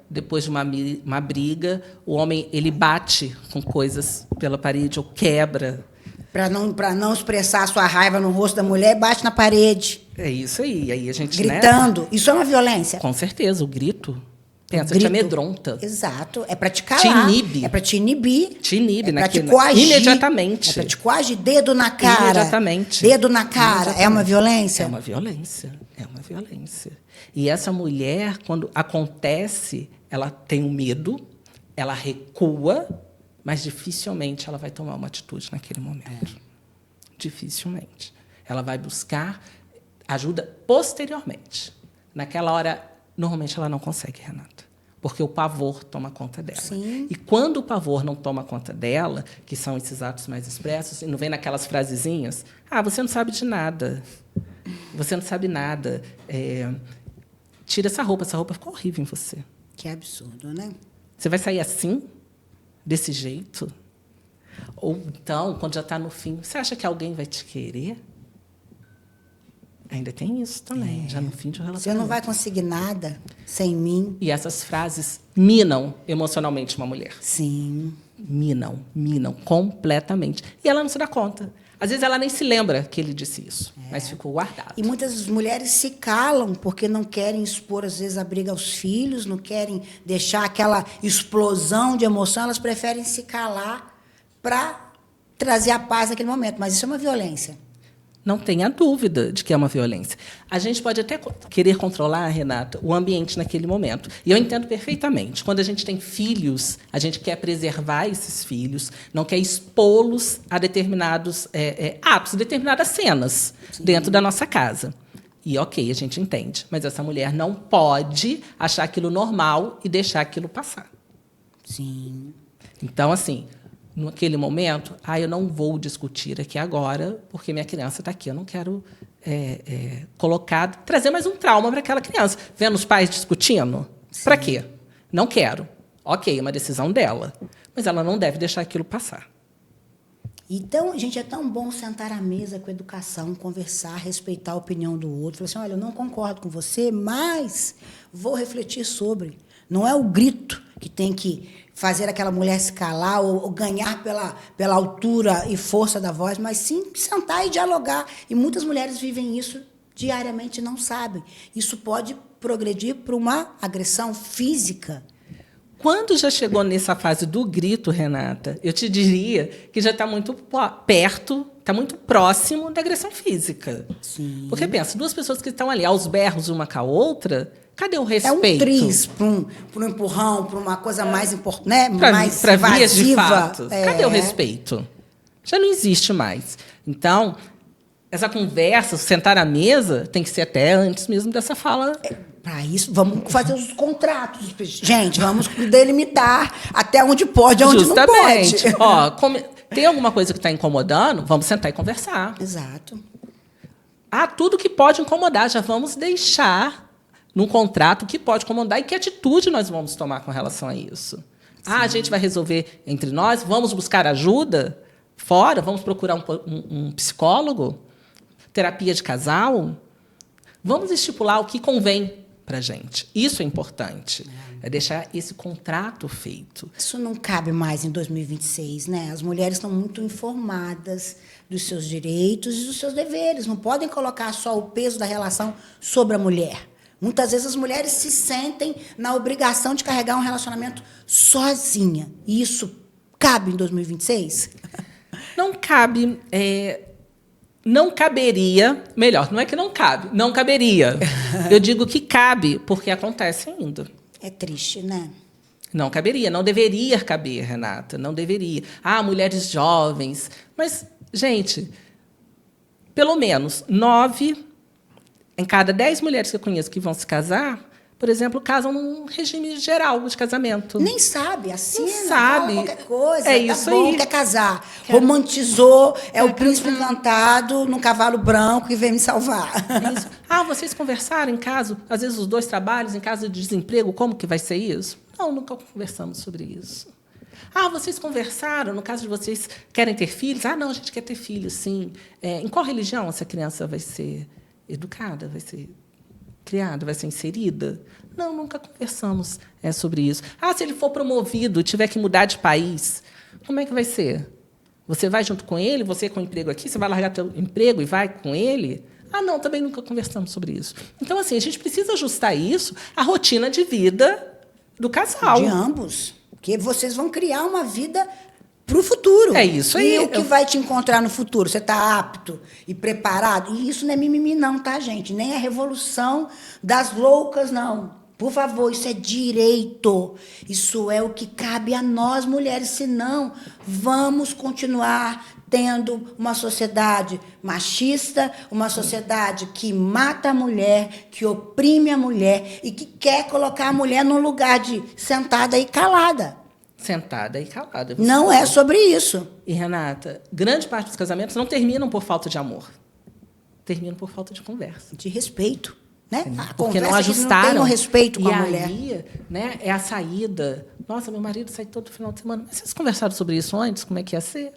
Depois de uma briga, o homem ele bate com coisas pela parede ou quebra. Para não expressar a sua raiva no rosto da mulher, bate na parede. É isso aí. Aí a gente, gritando. Né? Isso é uma violência? Com certeza, o grito. Pensa, te amedronta. Exato. É para te calar. Te inibe. É para te inibir. Te inibe. É para te coagir. Imediatamente. É para te coagir. Dedo na cara. Imediatamente. Dedo na cara. É uma violência? É uma violência. É uma violência. E essa mulher, quando acontece, ela tem um medo, ela recua, mas dificilmente ela vai tomar uma atitude naquele momento. Dificilmente. Ela vai buscar ajuda posteriormente. Naquela hora, normalmente ela não consegue, Renata, porque o pavor toma conta dela. Sim. E quando o pavor não toma conta dela, que são esses atos mais expressos, e não vem naquelas frasezinhas, você não sabe de nada, você não sabe nada, tira essa roupa ficou horrível em você. Que absurdo, né? Você vai sair assim, desse jeito? Ou então, quando já está no fim, você acha que alguém vai te querer? Ainda tem isso também, já no fim de um relacionamento. Você não vai conseguir nada sem mim. E essas frases minam emocionalmente uma mulher. Sim. Minam completamente. E ela não se dá conta. Às vezes ela nem se lembra que ele disse isso, mas ficou guardado. E muitas mulheres se calam porque não querem expor, às vezes, a briga aos filhos, não querem deixar aquela explosão de emoção, elas preferem se calar para trazer a paz naquele momento. Mas isso é uma violência. Não tenha dúvida de que é uma violência. A gente pode até querer controlar, Renata, o ambiente naquele momento. E eu entendo perfeitamente. Quando a gente tem filhos, a gente quer preservar esses filhos, não quer expô-los a determinados atos, determinadas cenas dentro da nossa casa. E, ok, a gente entende. Mas essa mulher não pode achar aquilo normal e deixar aquilo passar. Sim. Então, assim, naquele momento, eu não vou discutir aqui agora, porque minha criança está aqui. Eu não quero trazer mais um trauma para aquela criança. Vendo os pais discutindo? Para quê? Não quero. Ok, é uma decisão dela. Mas ela não deve deixar aquilo passar. Então, gente, é tão bom sentar à mesa com a educação, conversar, respeitar a opinião do outro. Falar assim, olha, eu não concordo com você, mas vou refletir sobre. Não é o grito que tem que fazer aquela mulher se calar ou ganhar pela altura e força da voz, mas sim sentar e dialogar. E muitas mulheres vivem isso diariamente e não sabem. Isso pode progredir para uma agressão física. Quando já chegou nessa fase do grito, Renata, eu te diria que já está muito perto, está muito próximo da agressão física. Sim. Porque, pensa, duas pessoas que estão ali aos berros uma com a outra, cadê o respeito? É um tris para um empurrão, para uma coisa mais importante, né? Mais Para vias de invasiva. fato. Cadê o respeito? Já não existe mais. Então, essa conversa, sentar à mesa, tem que ser até antes mesmo dessa fala. Para isso, vamos fazer os contratos. Gente, vamos delimitar até onde pode e onde Justamente. não pode. Tem alguma coisa que está incomodando? Vamos sentar e conversar. Exato. Tudo que pode incomodar, já vamos deixar num contrato o que pode incomodar e que atitude nós vamos tomar com relação a isso. A gente vai resolver entre nós, vamos buscar ajuda fora, vamos procurar um psicólogo, terapia de casal. Vamos estipular o que convém para a gente. Isso é importante. É deixar esse contrato feito. Isso não cabe mais em 2026, né? As mulheres estão muito informadas dos seus direitos e dos seus deveres. Não podem colocar só o peso da relação sobre a mulher. Muitas vezes as mulheres se sentem na obrigação de carregar um relacionamento sozinha. E isso cabe em 2026? Não cabe. Não caberia, melhor, não é que não cabe, não caberia. Eu digo que cabe, porque acontece ainda. É triste, né? Não caberia, não deveria caber, Renata, não deveria. Mulheres jovens. Mas, gente, pelo menos 9 em cada 10 mulheres que eu conheço que vão se casar, por exemplo, casam num regime geral de casamento. Nem sabe, assina, não sabe. Fala qualquer coisa. É isso aí. Quer casar. Romantizou, o príncipe encantado num cavalo branco que vem me salvar. É isso. Vocês conversaram em caso, às vezes os dois trabalhos, em caso de desemprego, como que vai ser isso? Não, nunca conversamos sobre isso. Vocês conversaram, no caso de vocês querem ter filhos? Não, a gente quer ter filhos, sim. Em qual religião essa criança vai ser educada, vai ser criada, vai ser inserida? Não, nunca conversamos sobre isso. Se ele for promovido, tiver que mudar de país, como é que vai ser? Você vai junto com ele? Você com emprego aqui? Você vai largar seu emprego e vai com ele? Não, também nunca conversamos sobre isso. Então, assim, a gente precisa ajustar isso à rotina de vida do casal. De ambos. Porque vocês vão criar uma vida para o futuro. É isso aí. E o que vai te encontrar no futuro? Você está apto e preparado? E isso não é mimimi, não, tá, gente? Nem a revolução das loucas, não. Por favor, isso é direito. Isso é o que cabe a nós, mulheres. Senão, vamos continuar tendo uma sociedade machista, uma sociedade que mata a mulher, que oprime a mulher e que quer colocar a mulher num lugar de sentada e calada. Sentada e calada. Não é sobre isso. E, Renata, grande parte dos casamentos não terminam por falta de amor. Terminam por falta de conversa. De respeito. Né? Porque não ajustaram. Não tem um respeito com a mulher. Aí, né, é a saída. Nossa, meu marido sai todo final de semana. Mas vocês conversaram sobre isso antes? Como é que ia ser?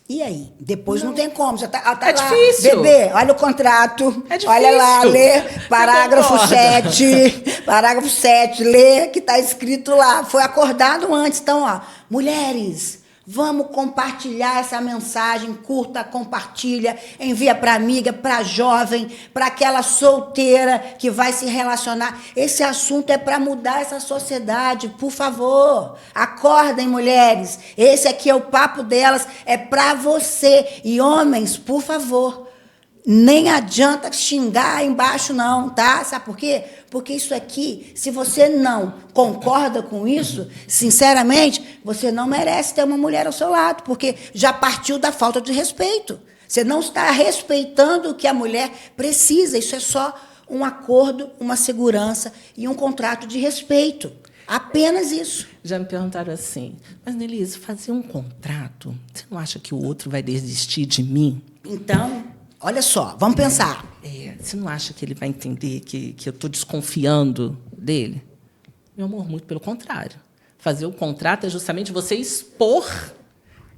E aí? Depois não tem como. Você tá lá, difícil. Bebê, olha o contrato. É difícil. Olha lá, lê parágrafo 7. Parágrafo 7, lê que está escrito lá. Foi acordado antes. Então, mulheres, vamos compartilhar essa mensagem. Curta, compartilha, envia para amiga, para jovem, para aquela solteira que vai se relacionar. Esse assunto é para mudar essa sociedade, por favor. Acordem, mulheres. Esse aqui é o papo delas, é para você. E homens, por favor, Nem adianta xingar embaixo, não, tá? Sabe por quê? Porque isso aqui, se você não concorda com isso, sinceramente, você não merece ter uma mulher ao seu lado, porque já partiu da falta de respeito. Você não está respeitando o que a mulher precisa. Isso é só um acordo, uma segurança e um contrato de respeito. Apenas isso. Já me perguntaram assim, mas, Nelise, fazer um contrato, você não acha que o outro vai desistir de mim? Então, olha só, vamos pensar. Você não acha que ele vai entender que eu estou desconfiando dele? Meu amor, muito pelo contrário. Fazer o contrato é justamente você expor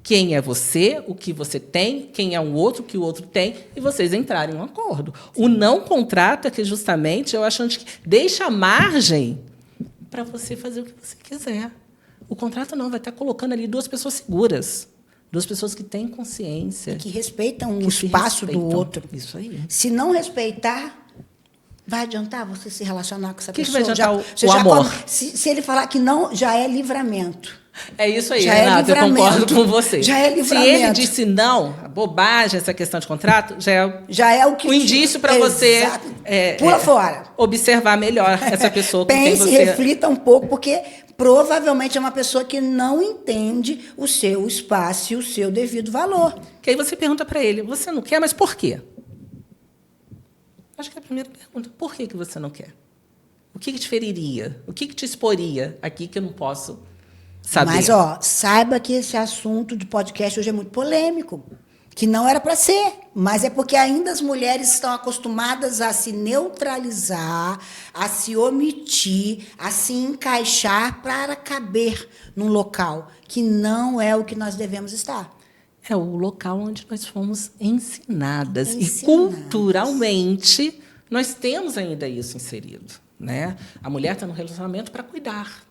quem é você, o que você tem, quem é o outro, o que o outro tem, e vocês entrarem em um acordo. O não contrato é que, justamente, eu acho que deixa margem para você fazer o que você quiser. O contrato não vai estar colocando ali duas pessoas seguras, duas pessoas que têm consciência. Que respeitam o espaço do outro. Isso aí. Se não respeitar, vai adiantar você se relacionar com essa pessoa? Que vai adiantar o amor? Se ele falar que não, já é livramento. É isso aí, já Renata, eu concordo com você. Já é livramento. Se ele disse não, bobagem, essa questão de contrato, já é o indício para você pula fora. Observar melhor essa pessoa com Pense, quem você... reflita um pouco, porque provavelmente é uma pessoa que não entende o seu espaço e o seu devido valor. Que aí você pergunta para ele, você não quer, mas por quê? Acho que é a primeira pergunta. Por que você não quer? O que te feriria? O que te exporia aqui que eu não posso saber? Mas, saiba que esse assunto de podcast hoje é muito polêmico, que não era para ser, mas é porque ainda as mulheres estão acostumadas a se neutralizar, a se omitir, a se encaixar para caber num local que não é o que nós devemos estar. É o local onde nós fomos ensinadas. E, culturalmente, nós temos ainda isso inserido, né? A mulher está no relacionamento para cuidar.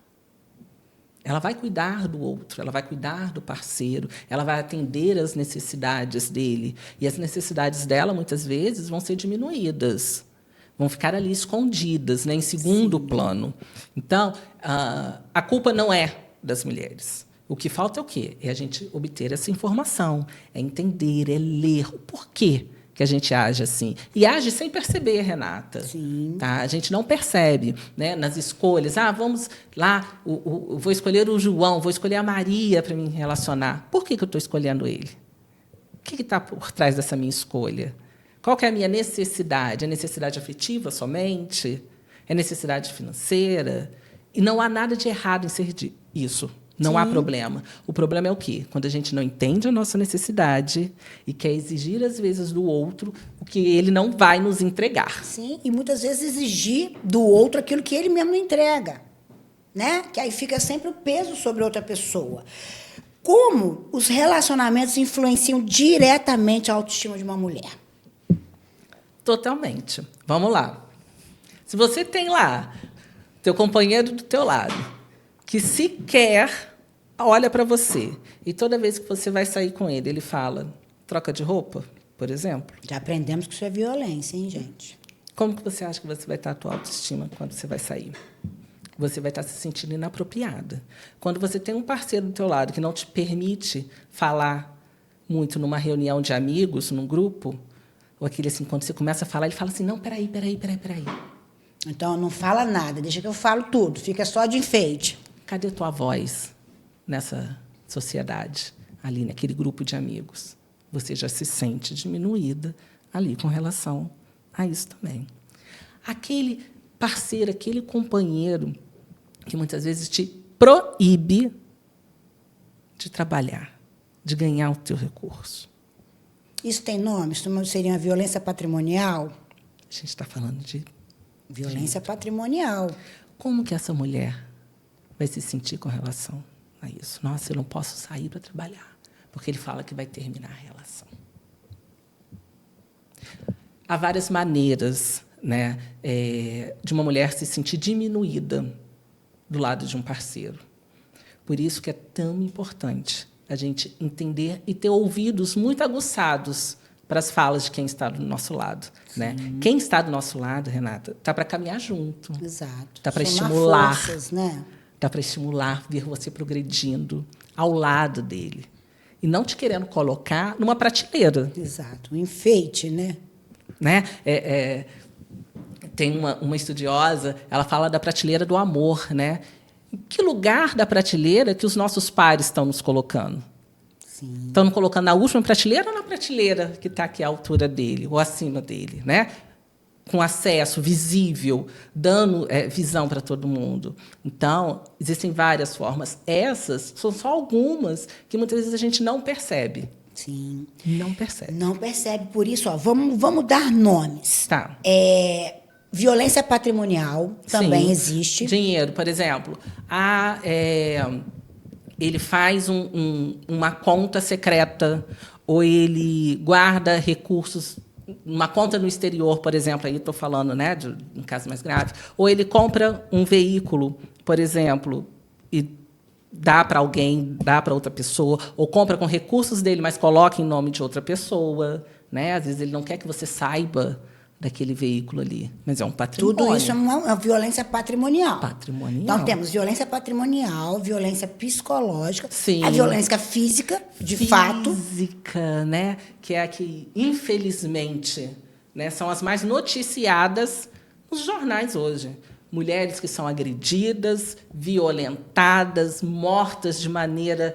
Ela vai cuidar do outro, ela vai cuidar do parceiro, ela vai atender às necessidades dele. E as necessidades dela, muitas vezes, vão ser diminuídas, vão ficar ali escondidas, né, em segundo plano. Então, a culpa não é das mulheres. O que falta é o quê? É a gente obter essa informação, é entender, é ler o porquê que a gente age assim. E age sem perceber, Renata. Sim. Tá? A gente não percebe, né, nas escolhas. Vamos lá, vou escolher o João, vou escolher a Maria para me relacionar. Por que eu estou escolhendo ele? O que está por trás dessa minha escolha? Qual que é a minha necessidade? É necessidade afetiva somente? É necessidade financeira? E não há nada de errado em ser isso. Não há problema. O problema é o quê? Quando a gente não entende a nossa necessidade e quer exigir, às vezes, do outro o que ele não vai nos entregar. Sim, e muitas vezes exigir do outro aquilo que ele mesmo não entrega, né? Que aí fica sempre o peso sobre outra pessoa. Como os relacionamentos influenciam diretamente a autoestima de uma mulher? Totalmente. Vamos lá. Se você tem lá teu companheiro do teu lado, que sequer olha para você, e toda vez que você vai sair com ele, ele fala, troca de roupa, por exemplo. Já aprendemos que isso é violência, hein, gente? Como que você acha que você vai estar a tua autoestima quando você vai sair? Você vai estar se sentindo inapropriada. Quando você tem um parceiro do teu lado que não te permite falar muito numa reunião de amigos, num grupo, ou aquele assim, quando você começa a falar, ele fala assim, não, peraí. Então, não fala nada, deixa que eu falo tudo, fica só de enfeite. Cadê a tua voz nessa sociedade, ali naquele grupo de amigos? Você já se sente diminuída ali com relação a isso também. Aquele parceiro, aquele companheiro que muitas vezes te proíbe de trabalhar, de ganhar o teu recurso. Isso tem nome? Isso seria uma violência patrimonial? A gente está falando de violência patrimonial. Como que essa mulher vai se sentir com relação a isso? Nossa, eu não posso sair para trabalhar, porque ele fala que vai terminar a relação. Há várias maneiras, né, de uma mulher se sentir diminuída do lado de um parceiro. Por isso que é tão importante a gente entender e ter ouvidos muito aguçados para as falas de quem está do nosso lado, né? Quem está do nosso lado, Renata, está para caminhar junto. Exato. Está para estimular. Forças, né? Está para estimular, ver você progredindo ao lado dele. E não te querendo colocar numa prateleira. Exato. Um enfeite, né? né? Tem uma estudiosa, ela fala da prateleira do amor, né? Em que lugar da prateleira que os nossos pares estão nos colocando? Sim. Estão nos colocando na última prateleira ou na prateleira que está aqui à altura dele, ou acima dele, né? Com acesso visível, dando visão para todo mundo. Então, existem várias formas. Essas são só algumas que muitas vezes a gente não percebe. Sim. Não percebe. Não percebe. Por isso, ó, vamos dar nomes. Tá. Violência patrimonial também Sim. existe. Dinheiro, por exemplo. Ele faz uma conta secreta, ou ele guarda recursos, uma conta no exterior, por exemplo, aí estou falando, né, de um caso mais grave, ou ele compra um veículo, por exemplo, e dá para alguém, dá para outra pessoa, ou compra com recursos dele, mas coloca em nome de outra pessoa, né? Às vezes ele não quer que você saiba daquele veículo ali, mas é um patrimônio. Tudo isso é uma violência patrimonial. Patrimonial. Então, temos violência patrimonial, violência psicológica, Sim. a violência física, de fato. Física, né? Que é a que, infelizmente, né, são as mais noticiadas nos jornais hoje. Mulheres que são agredidas, violentadas, mortas de maneira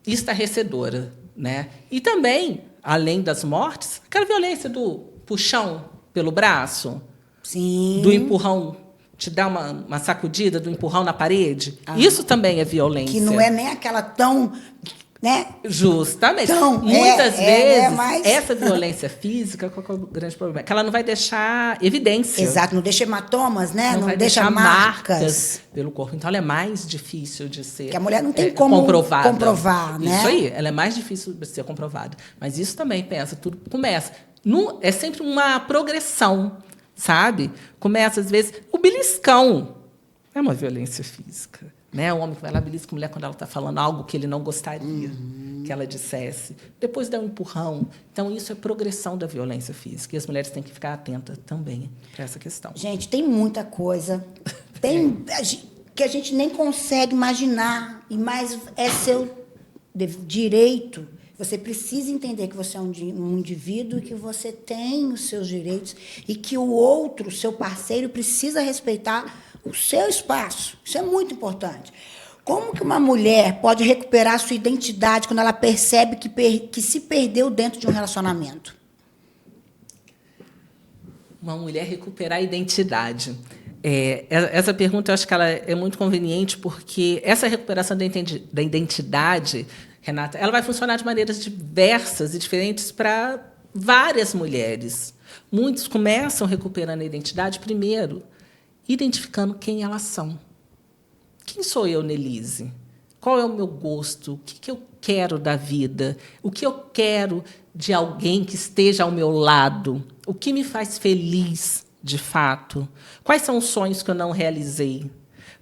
estarrecedora, né? E também, além das mortes, aquela violência do puxão pelo braço, Sim. do empurrão, te dá uma sacudida, do empurrão na parede. Isso também é violência. Que não é nem aquela tão... Né? Justamente. Então, muitas vezes, mas... essa violência física, qual que é o grande problema? Que ela não vai deixar evidência. Exato, não deixa hematomas, né? Não vai deixa deixar marcas pelo corpo. Então, ela é mais difícil de ser que a mulher não tem como comprovar, né? Isso aí, ela é mais difícil de ser comprovada. Mas isso também, pensa, tudo começa. É sempre uma progressão, sabe? Começa, às vezes, o beliscão. É uma violência física. Né? O homem que vai lá belisca a mulher quando ela está falando algo que ele não gostaria que ela dissesse. Depois dá um empurrão. Então, isso é progressão da violência física. E as mulheres têm que ficar atentas também para essa questão. Gente, tem muita coisa. Que a gente nem consegue imaginar. Mas é seu direito. Você precisa entender que você é um indivíduo e que você tem os seus direitos e que o outro, seu parceiro, precisa respeitar o seu espaço. Isso é muito importante. Como que uma mulher pode recuperar a sua identidade quando ela percebe que se perdeu dentro de um relacionamento? Uma mulher recuperar a identidade. Essa pergunta, eu acho que ela é muito conveniente, porque essa recuperação da identidade, Renata, ela vai funcionar de maneiras diversas e diferentes para várias mulheres. Muitos começam recuperando a identidade, primeiro, identificando quem elas são. Quem sou eu, Nelise? Qual é o meu gosto? O que eu quero da vida? O que eu quero de alguém que esteja ao meu lado? O que me faz feliz, de fato? Quais são os sonhos que eu não realizei?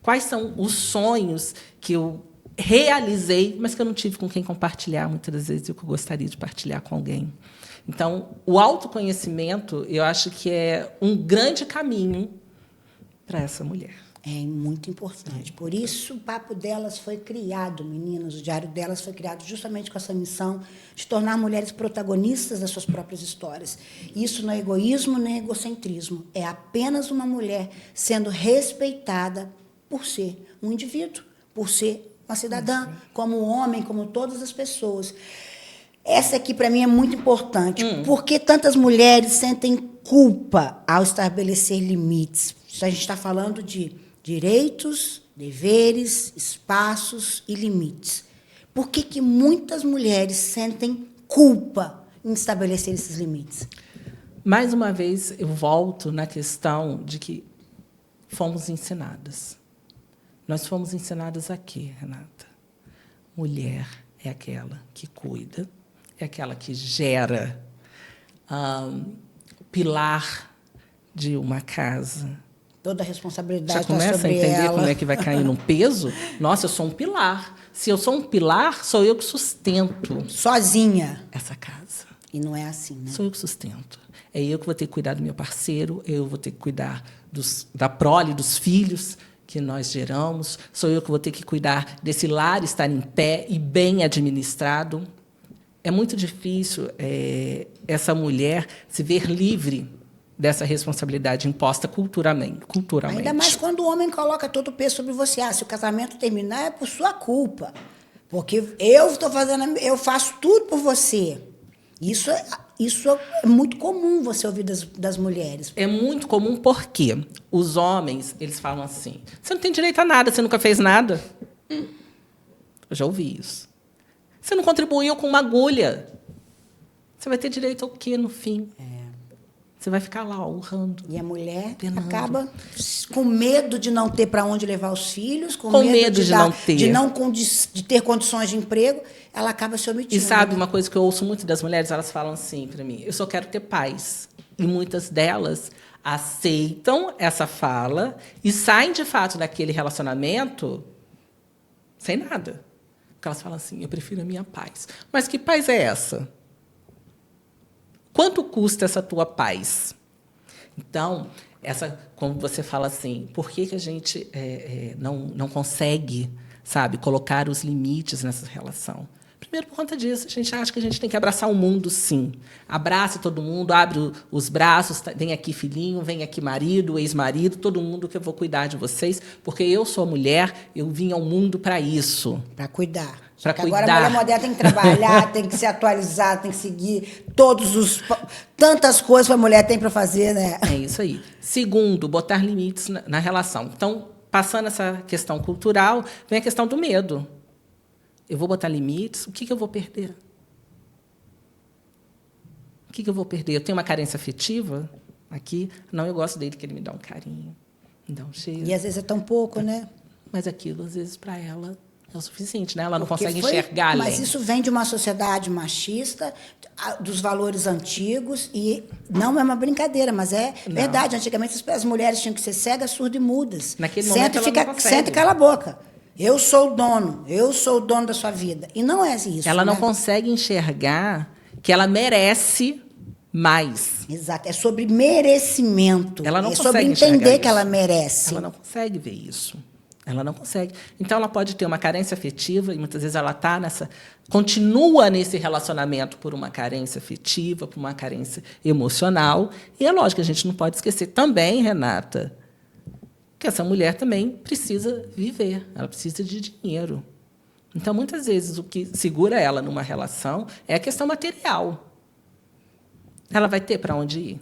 Quais são os sonhos que eu realizei, mas que eu não tive com quem compartilhar, muitas das vezes, e que eu gostaria de partilhar com alguém? Então, o autoconhecimento, eu acho que é um grande caminho para essa mulher. É muito importante. Por isso, o Papo Delas foi criado, meninas, o Diário Delas foi criado justamente com essa missão de tornar mulheres protagonistas das suas próprias histórias. Isso não é egoísmo nem egocentrismo. É apenas uma mulher sendo respeitada por ser um indivíduo, por ser uma cidadã, como um homem, como todas as pessoas. Essa aqui, para mim, é muito importante. Por que tantas mulheres sentem culpa ao estabelecer limites? A gente está falando de direitos, deveres, espaços e limites. Por que muitas mulheres sentem culpa em estabelecer esses limites? Mais uma vez, eu volto na questão de que fomos ensinadas. Nós fomos ensinadas aqui, Renata. Mulher é aquela que cuida, é aquela que gera pilar de uma casa. Toda a responsabilidade já começa sobre a entender ela. como é que vai cair num peso? Nossa, eu sou um pilar. Se eu sou um pilar, sou eu que sustento sozinha essa casa. E não é assim, né? Sou eu que sustento. É eu que vou ter que cuidar do meu parceiro, eu vou ter que cuidar da prole, dos filhos que nós geramos, sou eu que vou ter que cuidar desse lar estar em pé e bem administrado. É muito difícil essa mulher se ver livre dessa responsabilidade imposta culturalmente. Ainda mais quando o homem coloca todo o peso sobre você. Se o casamento terminar, é por sua culpa. Porque eu faço tudo por você. Isso é muito comum você ouvir das mulheres. É muito comum porque os homens, eles falam assim, você não tem direito a nada, você nunca fez nada. Eu já ouvi isso. Você não contribuiu com uma agulha. Você vai ter direito ao quê no fim? Você vai ficar lá, urrando. E a mulher penando. Acaba com medo de não ter para onde levar os filhos, com medo de não ter. De ter condições de emprego, ela acaba se omitindo. E sabe uma coisa que eu ouço muito das mulheres? Elas falam assim para mim, eu só quero ter paz. E muitas delas aceitam essa fala e saem, de fato, daquele relacionamento sem nada. Porque elas falam assim, eu prefiro a minha paz. Mas que paz é essa? Quanto custa essa tua paz? Então, como você fala assim, por que a gente não consegue, sabe, colocar os limites nessa relação? Primeiro, por conta disso, a gente acha que a gente tem que abraçar o mundo, sim. Abraça todo mundo, abre os braços, vem aqui filhinho, vem aqui marido, ex-marido, todo mundo que eu vou cuidar de vocês, porque eu sou mulher, eu vim ao mundo para isso. Para cuidar. Para cuidar. Agora a mulher moderna tem que trabalhar, tem que se atualizar, tem que seguir tantas coisas que a mulher tem para fazer, né? É isso aí. Segundo, botar limites na relação. Então, passando essa questão cultural, vem a questão do medo. Eu vou botar limites, o que eu vou perder? O que eu vou perder? Eu tenho uma carência afetiva aqui? Não, eu gosto dele, que ele me dá um carinho, me dá um cheiro. E às vezes é tão pouco, né? Mas aquilo, às vezes, para ela é o suficiente, né? Ela não consegue enxergar além. Mas isso vem de uma sociedade machista, dos valores antigos, e não é uma brincadeira, mas é verdade. Antigamente as mulheres tinham que ser cegas, surdas e mudas. Naquele momento senta e cala a boca. Eu sou o dono da sua vida. E não é isso. Ela não consegue enxergar que ela merece mais. Exato. É sobre merecimento. Ela não é consegue sobre entender isso. Que ela merece. Ela não consegue ver isso. Ela não consegue. Então, ela pode ter uma carência afetiva, e muitas vezes ela continua nesse relacionamento por uma carência afetiva, por uma carência emocional. E é lógico que a gente não pode esquecer também, Renata, que essa mulher também precisa viver, ela precisa de dinheiro. Então, muitas vezes, o que segura ela numa relação é a questão material. Ela vai ter para onde ir?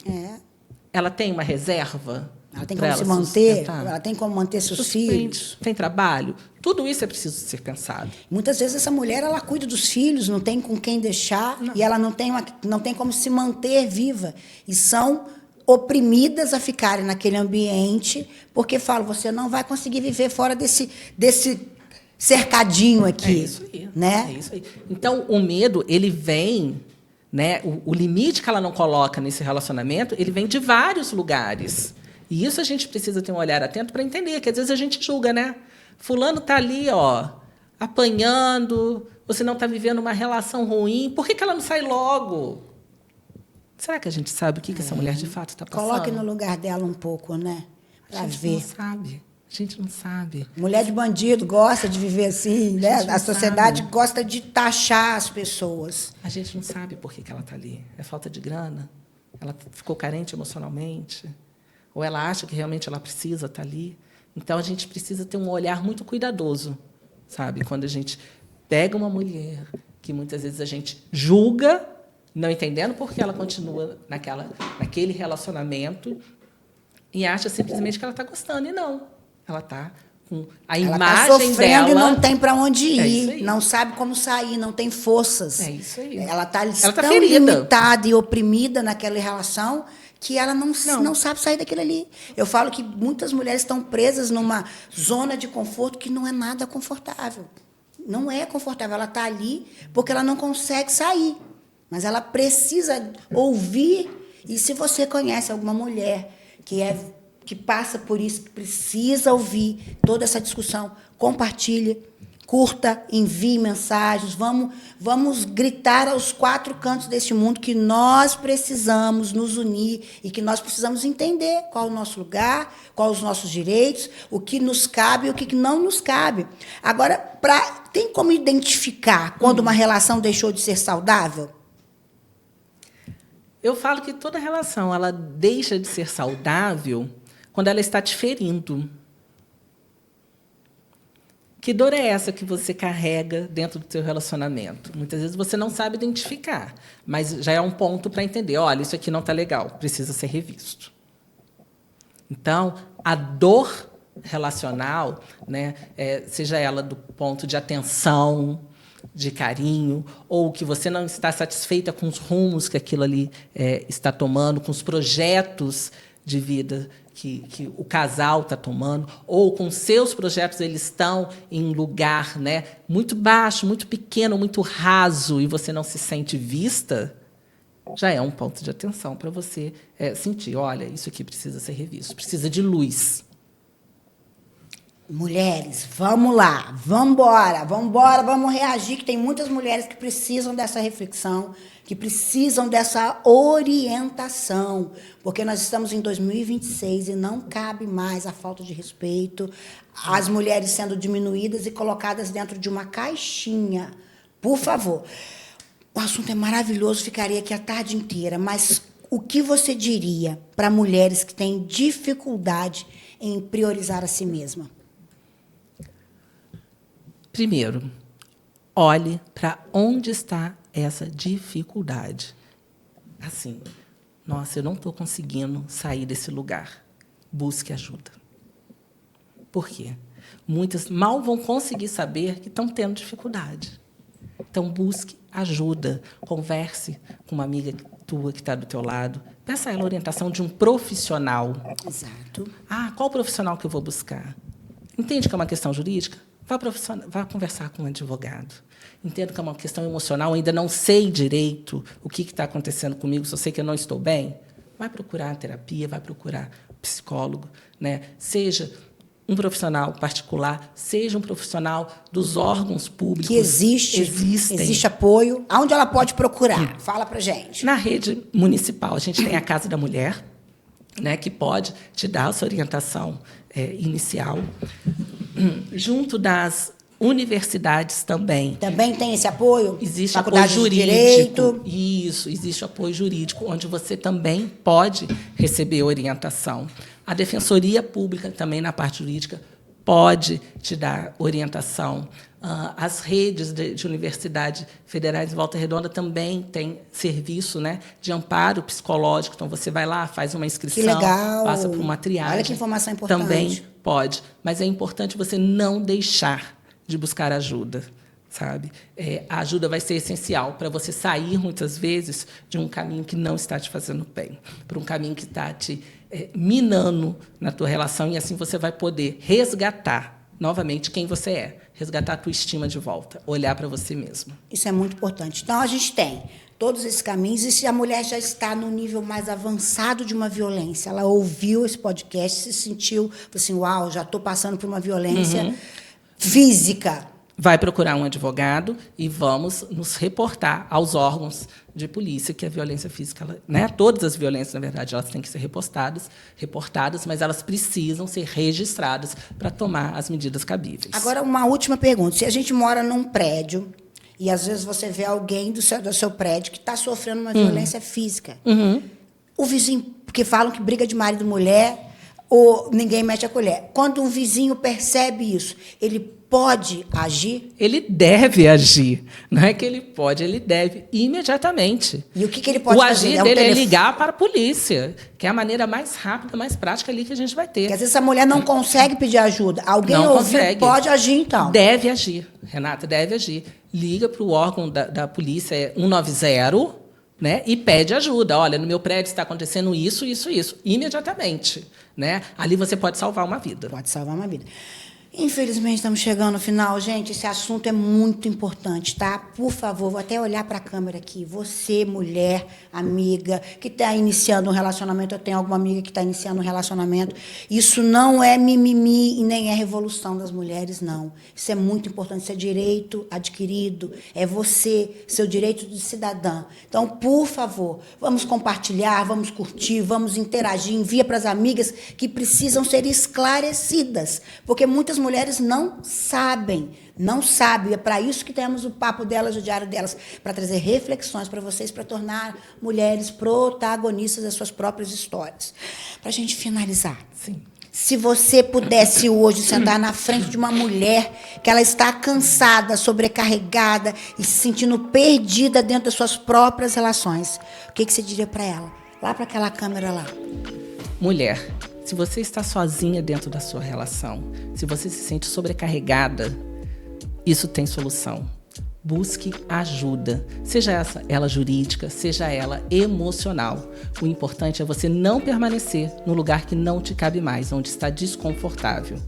Ela tem uma reserva? Ela tem como se manter? Ela tem como manter seus filhos? Tem trabalho? Tudo isso é preciso ser pensado. Muitas vezes essa mulher ela cuida dos filhos, não tem com quem deixar, e ela não tem como se manter viva. E são oprimidas a ficarem naquele ambiente, porque falam, você não vai conseguir viver fora desse cercadinho aqui. É isso aí. Né? É isso aí. Então, o medo, ele vem, né, o limite que ela não coloca nesse relacionamento, ele vem de vários lugares. E isso a gente precisa ter um olhar atento para entender, que às vezes a gente julga, né? Fulano está ali, apanhando, você não está vivendo uma relação ruim, por que ela não sai logo? Será que a gente sabe o que essa mulher de fato está passando? Coloque no lugar dela um pouco, né? Para ver. Não sabe. A gente não sabe. Mulher de bandido gosta de viver assim, né? A sociedade gosta de taxar as pessoas. A gente não sabe por que ela está ali. É falta de grana? Ela ficou carente emocionalmente? Ou ela acha que realmente ela precisa estar ali? Então, a gente precisa ter um olhar muito cuidadoso, sabe? Quando a gente pega uma mulher que muitas vezes a gente julga, não entendendo por que ela continua naquele relacionamento e acha simplesmente que ela está gostando. E não. Ela está com a imagem dela. Ela está sofrendo e não tem para onde ir. É não sabe como sair, não tem forças. É isso aí. Ela está tão limitada e oprimida naquela relação que ela não sabe sair daquilo ali. Eu falo que muitas mulheres estão presas numa zona de conforto que não é nada confortável. Não é confortável. Ela está ali porque ela não consegue sair. Mas ela precisa ouvir. E se você conhece alguma mulher que passa por isso, que precisa ouvir toda essa discussão, compartilhe, curta, envie mensagens, vamos gritar aos 4 cantos deste mundo que nós precisamos nos unir e que nós precisamos entender qual é o nosso lugar, quais os nossos direitos, o que nos cabe e o que não nos cabe. Agora, tem como identificar quando uma relação deixou de ser saudável? Eu falo que toda relação ela deixa de ser saudável quando ela está te ferindo. Que dor é essa que você carrega dentro do seu relacionamento? Muitas vezes você não sabe identificar, mas já é um ponto para entender, olha, isso aqui não está legal, precisa ser revisto. Então, a dor relacional, né, seja ela do ponto de atenção, de carinho, ou que você não está satisfeita com os rumos que aquilo ali está tomando, com os projetos de vida que o casal está tomando, ou com seus projetos, eles estão em um lugar, né, muito baixo, muito pequeno, muito raso, e você não se sente vista, já é um ponto de atenção para você sentir, olha, isso aqui precisa ser revisto, precisa de luz. Mulheres, vamos lá, vamos embora, vamos reagir, que tem muitas mulheres que precisam dessa reflexão, que precisam dessa orientação, porque nós estamos em 2026 e não cabe mais a falta de respeito, as mulheres sendo diminuídas e colocadas dentro de uma caixinha. Por favor, o assunto é maravilhoso, ficaria aqui a tarde inteira, mas o que você diria para mulheres que têm dificuldade em priorizar a si mesma? Primeiro, olhe para onde está essa dificuldade. Assim, nossa, eu não estou conseguindo sair desse lugar. Busque ajuda. Por quê? Muitas mal vão conseguir saber que estão tendo dificuldade. Então, busque ajuda. Converse com uma amiga tua que está do teu lado. Peça a ela a orientação de um profissional. Exato. Qual profissional que eu vou buscar? Entende que é uma questão jurídica? Vá conversar com um advogado. Entendo que é uma questão emocional, ainda não sei direito o que está acontecendo comigo, só sei que eu não estou bem. Vai procurar terapia, vai procurar psicólogo, né? Seja um profissional particular, seja um profissional dos órgãos públicos. Que existe apoio. Aonde ela pode procurar? Fala para gente. Na rede municipal, a gente tem a Casa da Mulher, né, que pode te dar essa orientação inicial. Junto das universidades também. Também tem esse apoio? Existe Faculdade apoio jurídico. De Direito. Isso, existe apoio jurídico, onde você também pode receber orientação. A Defensoria Pública, também na parte jurídica, pode te dar orientação. As redes de universidades federais em Volta Redonda também têm serviço, né, de amparo psicológico. Então, você vai lá, faz uma inscrição, que legal. Passa por uma triagem. Olha que informação importante. Também pode. Mas é importante você não deixar de buscar ajuda, sabe? A ajuda vai ser essencial para você sair, muitas vezes, de um caminho que não está te fazendo bem, para um caminho que está te minando na tua relação, e assim você vai poder resgatar novamente quem você é, resgatar a tua estima de volta, olhar para você mesma. Isso é muito importante. Então, a gente tem todos esses caminhos, e se a mulher já está no nível mais avançado de uma violência, ela ouviu esse podcast, se sentiu assim, uau, já estou passando por uma violência física. Vai procurar um advogado e vamos nos reportar aos órgãos de polícia que a violência física, né, todas as violências, na verdade, elas têm que ser reportadas, mas elas precisam ser registradas para tomar as medidas cabíveis. Agora, uma última pergunta. Se a gente mora num prédio e, às vezes, você vê alguém do seu prédio que está sofrendo uma violência física, o vizinho, porque falam que briga de marido e mulher, ou ninguém mete a colher. Quando um vizinho percebe isso, ele pode agir? Ele deve agir. Não é que ele pode, ele deve imediatamente. E o que ele pode fazer? O agir dele é ligar para a polícia, que é a maneira mais rápida, mais prática ali que a gente vai ter. Porque às vezes a mulher não consegue pedir ajuda. Alguém não consegue. Pode agir, então. Deve agir, Renata, deve agir. Liga para o órgão da polícia, 190, né, e pede ajuda. Olha, no meu prédio está acontecendo isso, imediatamente. Né? Ali você pode salvar uma vida. Pode salvar uma vida. Infelizmente, estamos chegando ao final. Gente, esse assunto é muito importante, tá? Por favor, vou até olhar para a câmera aqui. Você, mulher, amiga, que está iniciando um relacionamento, eu tenho alguma amiga que está iniciando um relacionamento, isso não é mimimi e nem é revolução das mulheres, não. Isso é muito importante, isso é direito adquirido, é você, seu direito de cidadã. Então, por favor, vamos compartilhar, vamos curtir, vamos interagir, envia para as amigas que precisam ser esclarecidas, porque muitas mulheres mulheres não sabem. Não sabem. É para isso que temos o Papo Delas, o Diário Delas, para trazer reflexões para vocês, para tornar mulheres protagonistas das suas próprias histórias. Para a gente finalizar. Sim. Se você pudesse hoje sentar na frente de uma mulher que ela está cansada, sobrecarregada e se sentindo perdida dentro das suas próprias relações, o que você diria para ela? Lá para aquela câmera lá. Mulher, se você está sozinha dentro da sua relação, se você se sente sobrecarregada, isso tem solução. Busque ajuda, seja ela jurídica, seja ela emocional. O importante é você não permanecer no lugar que não te cabe mais, onde está desconfortável.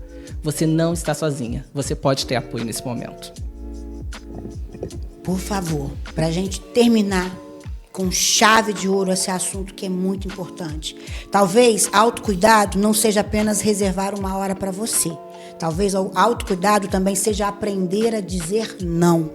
Você não está sozinha, você pode ter apoio nesse momento. Por favor, para a gente terminar com chave de ouro esse assunto que é muito importante. Talvez autocuidado não seja apenas reservar uma hora para você. Talvez o autocuidado também seja aprender a dizer não.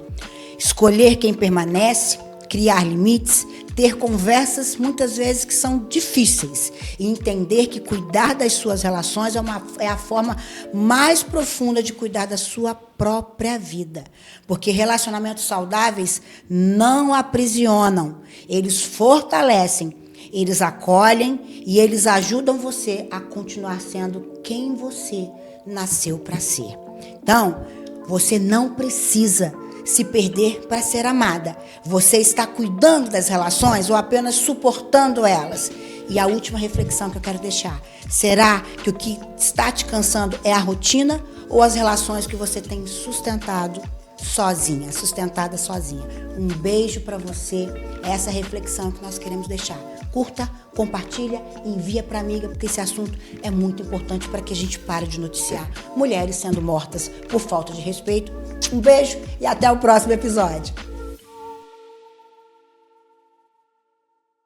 Escolher quem permanece, criar limites, ter conversas muitas vezes que são difíceis e entender que cuidar das suas relações é a forma mais profunda de cuidar da sua própria vida. Porque relacionamentos saudáveis não aprisionam, eles fortalecem, eles acolhem e eles ajudam você a continuar sendo quem você nasceu para ser. Então, você não precisa se perder para ser amada. Você está cuidando das relações ou apenas suportando elas? E a última reflexão que eu quero deixar. Será que o que está te cansando é a rotina ou as relações que você tem sustentada sozinha? Um beijo para você. Essa reflexão que nós queremos deixar. Curta, compartilha, envia para amiga, porque esse assunto é muito importante para que a gente pare de noticiar mulheres sendo mortas por falta de respeito. Um beijo e até o próximo episódio.